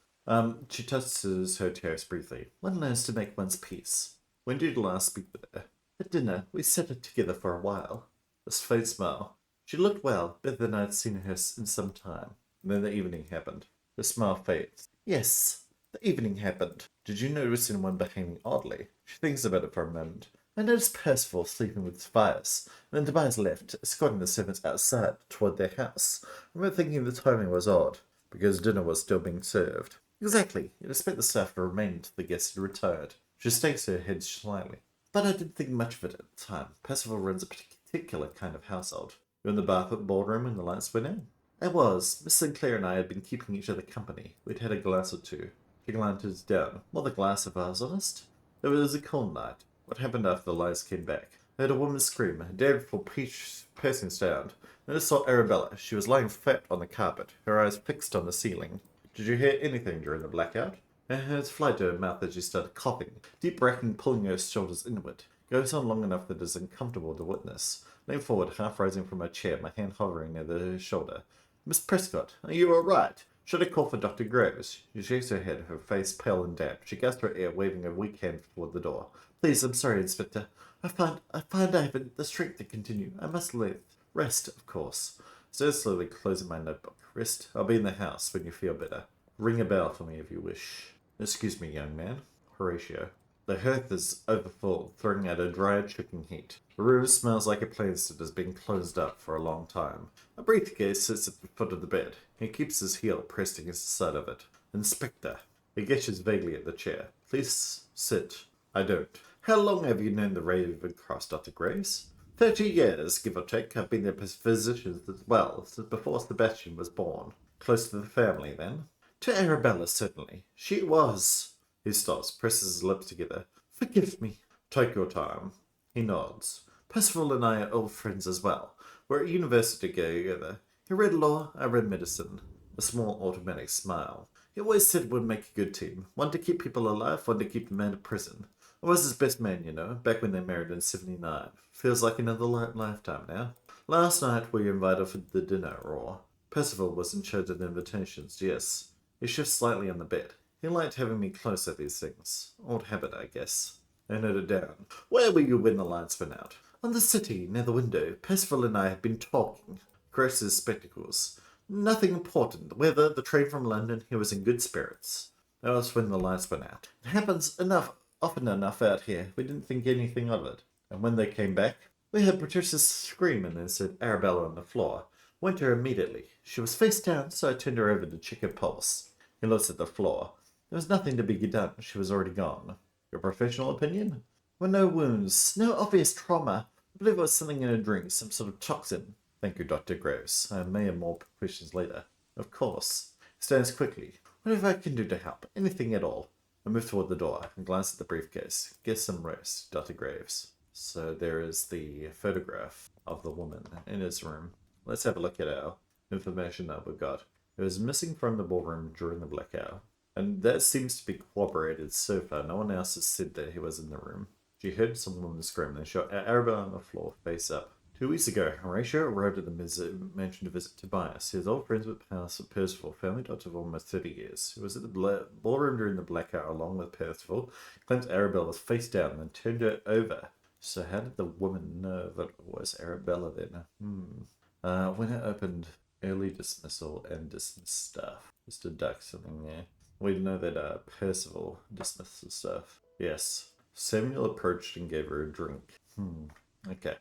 She touches her tears briefly. One learns to make one's peace. When did you last speak with her? At dinner. We sat together for a while. A faint smile. She looked well, better than I had seen her in some time. And then the evening happened. The smile fades. Yes, the evening happened. Did you notice anyone behaving oddly? She thinks about it for a moment. I noticed Percival sleeping with Tobias, and then Tobias left, escorting the servants outside toward their house. I remember thinking the timing was odd, because dinner was still being served. Exactly. You'd expect the staff to remain until the guests had retired. She shakes her head slightly. But I didn't think much of it at the time. Percival runs a particular kind of household. You were in the bath at the ballroom when the lights went in? I was. Miss Sinclair and I had been keeping each other company. We'd had a glass or two. She glances down. More the glass, if I was honest. It was a cold night. What happened after the lights came back? I heard a woman scream, a dreadful piercing sound. Then I saw Arabella. She was lying flat on the carpet, her eyes fixed on the ceiling. Did you hear anything during the blackout? Her hands fly to her mouth as she started coughing, deep breathing pulling her shoulders inward. It goes on long enough that it is uncomfortable to witness. Lean forward, half rising from my chair, my hand hovering near her shoulder. Miss Prescott, are you all right? Should I call for Dr. Groves? She shakes her head, her face pale and damp. She gasps her air, waving a weak hand toward the door. Please, I'm sorry, Inspector. I find I haven't the strength to continue. I must live. Rest, of course. So slowly closing my notebook. Rest. I'll be in the house when you feel better. Ring a bell for me if you wish. Excuse me, young man. Horatio. The hearth is overfull, throwing out a dry, choking heat. The room smells like a place that has been closed up for a long time. A briefcase sits at the foot of the bed. He keeps his heel pressed against the side of it. Inspector. He gestures vaguely at the chair. Please sit. I don't. How long have you known the Ravencroft, Dr. Grace? 30 years, give or take. I've been their physicians as well, since before Sebastian was born. Close to the family, then? To Arabella, certainly. She was. He stops, presses his lips together. Forgive me. Take your time. He nods. Percival and I are old friends as well. We're at university together. He read law, I read medicine. A small automatic smile. He always said we'd make a good team. One to keep people alive, one to keep them out of prison. I was his best man, you know, back when they married in 79. Feels like another lifetime now. Last night we were invited for the dinner, or Percival was in charge of the invitations, yes. He shifts slightly on the bed. He liked having me close at these things. Old habit, I guess. I noted down. Where were you when the lights went out? On the city, near the window. Percival and I had been talking. Grosses spectacles. Nothing important. The weather, the train from London, he was in good spirits. That was when the lights went out. It happens often enough out here. We didn't think anything of it. And when they came back, we heard Patricia scream and then said Arabella on the floor. Went to her immediately. She was face down, so I turned her over to check her pulse. He looks at the floor. There was nothing to be done. She was already gone. Your professional opinion? There were no wounds, no obvious trauma. I believe it was something in her drink, some sort of toxin. Thank you, Dr. Graves. I may have more questions later. Of course. He stands quickly. Whatever I can do to help. Anything at all. I move toward the door and glance at the briefcase. Get some rest, Dr. Graves. So there is the photograph of the woman in his room. Let's have a look at our information that we've got. It was missing from the ballroom during the blackout. And that seems to be corroborated so far. No one else has said that he was in the room. She heard some woman scream and shot Arabella on the floor, face up. 2 weeks ago, Horatio arrived at the mansion to visit Tobias. He was old friends with Percival, family doctor of almost 30 years. He was at the ballroom during the blackout along with Percival. Claims Arabella was face down and then turned her over. So how did the woman know that it was Arabella then? When it opened, early dismissal and dismissed staff. Just to duck something there. We know that Percival dismissed the staff. Yes. Samuel approached and gave her a drink. Okay.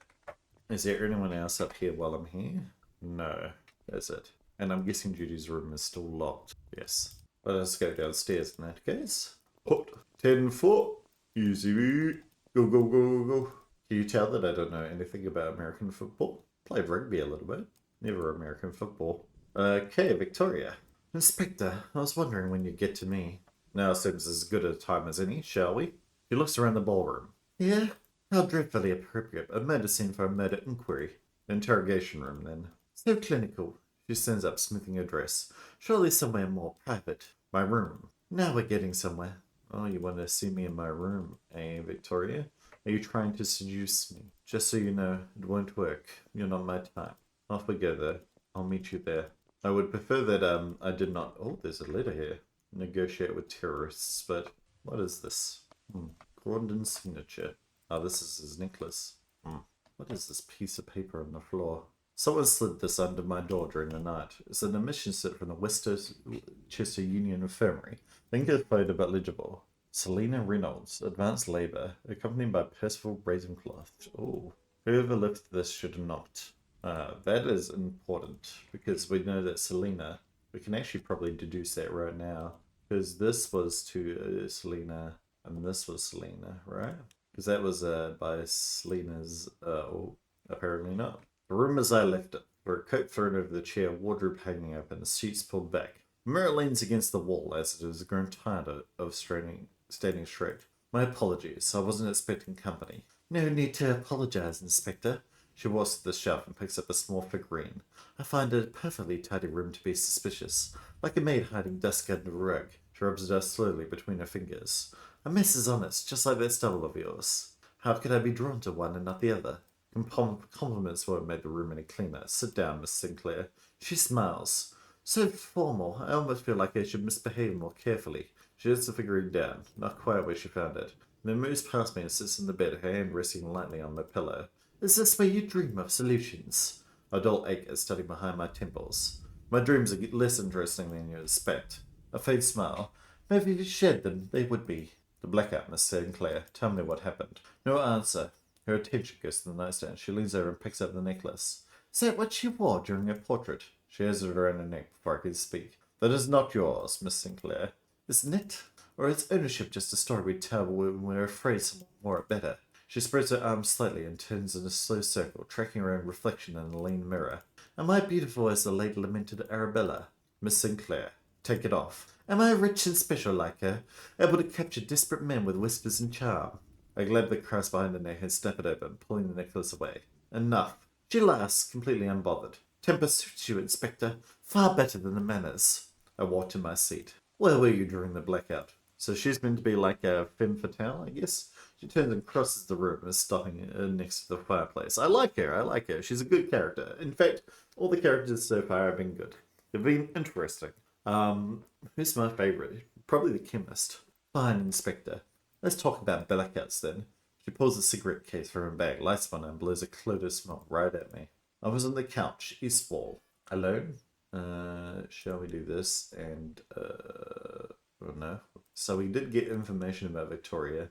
Is there anyone else up here while I'm here? No. That's it. And I'm guessing Judy's room is still locked. Yes. But let's go downstairs in that case. Hot. 10 foot. Easy. Go, go, go, go. Can you tell that I don't know anything about American football? Played rugby a little bit. Never American football. Okay, Victoria. Inspector, I was wondering when you'd get to me. Now seems as good a time as any, shall we? He looks around the ballroom. Yeah? How dreadfully appropriate. A murder scene for a murder inquiry. Interrogation room, then. So clinical. She stands up, smoothing her dress. Surely somewhere more private. My room. Now we're getting somewhere. Oh, you want to see me in my room, eh, Victoria? Are you trying to seduce me? Just so you know, it won't work. You're not my type. Off we go, though. I'll meet you there. I would prefer that I did not. Oh, there's a letter here. Negotiate with terrorists, but what is this? Gordon's signature. Oh, this is his necklace. What is this piece of paper on the floor? Someone slid this under my door during the night. It's an admission slip from the Winchester Union Infirmary. Incomplete but legible. Selena Reynolds, advanced labour, accompanied by Percival Ravencroft. Oh, whoever lifted this should have knocked. That is important because we know that Selena. We can actually probably deduce that right now because this was to Selena and this was Selena, right? Because that was by Selena's. Oh, apparently not. The room as I left it, where a coat thrown over the chair, wardrobe hanging open, the sheets pulled back. The mirror leans against the wall as it has grown tired of standing straight. My apologies, I wasn't expecting company. No need to apologize, Inspector. She walks to the shelf and picks up a small figurine. I find it a perfectly tidy room to be suspicious, like a maid hiding dust under a rug. She rubs the dust slowly between her fingers. A mess is on it, just like that stubble of yours. How could I be drawn to one and not the other? Compliments won't make the room any cleaner. Sit down, Miss Sinclair. She smiles. So formal, I almost feel like I should misbehave more carefully. She lets the figurine down, not quite where she found it, then moves past me and sits in the bed, her hand resting lightly on my pillow. Is this where you dream of solutions? A dull ache is stuck behind my temples. My dreams are less interesting than you expect. A faint smile. Maybe if you shared them, they would be. The blackout, Miss Sinclair. Tell me what happened. No answer. Her attention goes to the nightstand. She leans over and picks up the necklace. Is that what she wore during her portrait? She has it around her neck before I can speak. That is not yours, Miss Sinclair. Isn't it? Or is ownership just a story we tell when we're afraid someone wore it better? She spreads her arms slightly and turns in a slow circle, tracking her own reflection in a lean mirror. Am I beautiful as the late lamented Arabella? Miss Sinclair, take it off. Am I rich and special like her, able to capture desperate men with whispers and charm? I grab the cross behind the neck and snap it open, pulling the necklace away. Enough. She laughs, completely unbothered. Temper suits you, Inspector. Far better than the manners. I walk to my seat. Where were you during the blackout? So she's meant to be like a femme fatale, I guess? She turns and crosses the room and is stopping next to the fireplace. I like her. She's a good character. In fact, all the characters so far have been good. They've been interesting. Who's my favourite? Probably the chemist. Fine, Inspector. Let's talk about blackouts then. She pulls a cigarette case from her bag, lights one, and blows a cloud of smoke right at me. I was on the couch, east wall, alone. Shall we do this? And, oh no. So we did get information about Victoria.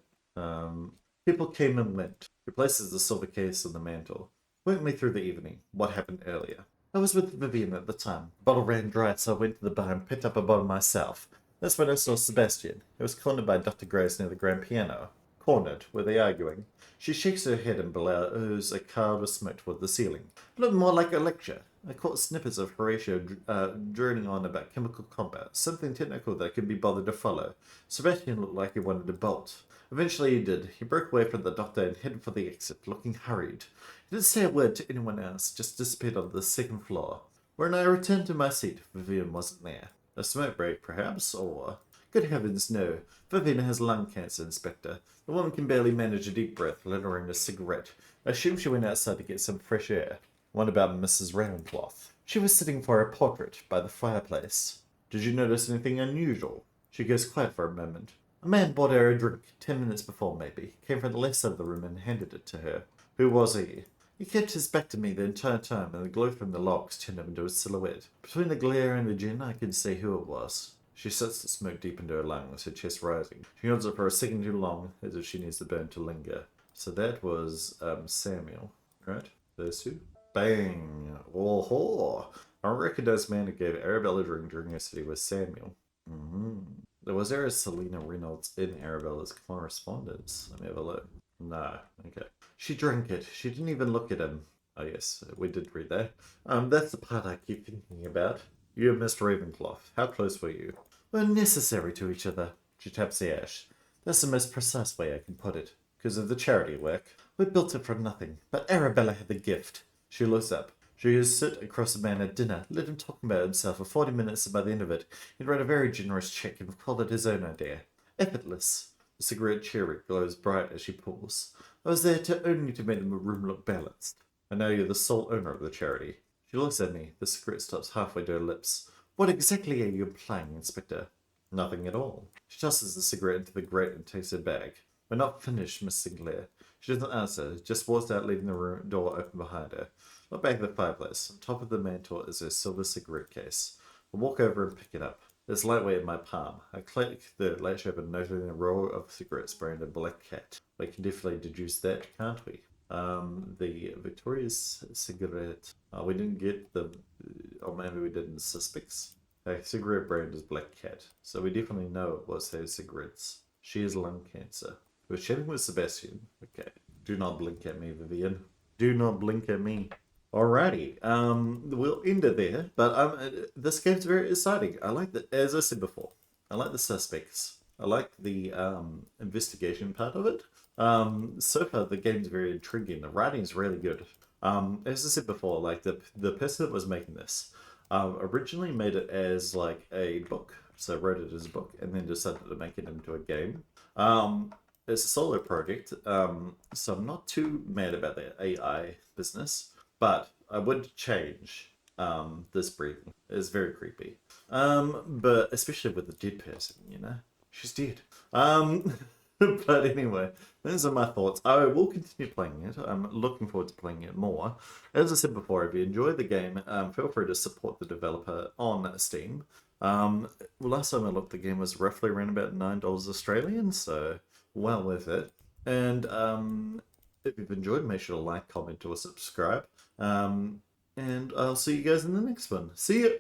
People came and went. She places the silver case on the mantel. Went me through the evening. What happened earlier? I was with Vivian at the time. The bottle ran dry, so I went to the bar and picked up a bottle myself. That's when I saw Sebastian. He was cornered by Dr. Grace near the grand piano. Cornered. Were they arguing? She shakes her head and blows a cloud of smoke toward the ceiling. It looked more like a lecture. I caught snippets of Horatio droning on about chemical compounds, something technical that I couldn't be bothered to follow. Sebastian looked like he wanted to bolt. Eventually he did. He broke away from the doctor and headed for the exit, looking hurried. He didn't say a word to anyone else, just disappeared on the second floor. When I returned to my seat, Vivian wasn't there. A smoke break, perhaps, or... Good heavens, no. Vivian has lung cancer, Inspector. The woman can barely manage a deep breath, let alone a cigarette. I assume she went outside to get some fresh air. What about Mrs. Ravencroft? She was sitting for her portrait by the fireplace. Did you notice anything unusual? She goes quiet for a moment. A man bought her a drink, 10 minutes before maybe, came from the left side of the room and handed it to her. Who was he? He kept his back to me the entire time, and the glow from the logs turned him into a silhouette. Between the glare and the gin, I couldn't say who it was. She sucks the smoke deep into her lungs, her chest rising. She holds it for a second too long, as if she needs the burn to linger. So that was Samuel, right? Those two? Bang! Oh-ho! I recognize man who gave Arabella a drink during her city was Samuel. Was there a Selena Reynolds in Arabella's correspondence? Let me have a look. No. Okay. She drank it. She didn't even look at him. Oh, yes, we did read that. That's the part I keep thinking about. You and Mr. Ravencroft, how close were you? We're necessary to each other. She taps the ash. That's the most precise way I can put it. Because of the charity work. We built it from nothing, but Arabella had the gift. She looks up. She used to sit across a man at dinner, let him talk about himself for 40 minutes, and by the end of it, he'd write a very generous check and called it his own idea. Effortless. The cigarette cherry glows bright as she pulls. I was there only to make the room look balanced. And now you're the sole owner of the charity. She looks at me. The cigarette stops halfway to her lips. What exactly are you implying, Inspector? Nothing at all. She tosses the cigarette into the grate and takes her bag. We're not finished, Miss Sinclair. She doesn't answer, just walks out, leaving the room door open behind her. Look back at the fireplace. On top of the mantel is a silver cigarette case. I walk over and pick it up. It's lightweight in my palm. I click the latch open, noting a row of cigarettes branded Black Cat. We can definitely deduce that, can't we? The Victoria's cigarette. We didn't get the, or maybe we didn't. Suspects. A cigarette brand is Black Cat, so we definitely know it was those cigarettes. She has lung cancer. We're chatting with Sebastian. Okay. Do not blink at me, Vivian. Do not blink at me. Alrighty. We'll end it there. But this game's very exciting. I like the, as I said before, I like the suspects. I like the investigation part of it. So far the game's very intriguing. The writing's really good. As I said before, like the person that was making this originally made it as like a book. So wrote it as a book and then decided to make it into a game. It's a solo project, so I'm not too mad about the AI business, but I would change this breathing. It's very creepy. But especially with the dead person, you know? She's dead. But anyway, those are my thoughts. I will continue playing it. I'm looking forward to playing it more. As I said before, if you enjoy the game, feel free to support the developer on Steam. Last time I looked, the game was roughly around about $9 Australian, so well worth it. And if you've enjoyed, make sure to like, comment, or subscribe. And I'll see you guys in the next one. See you!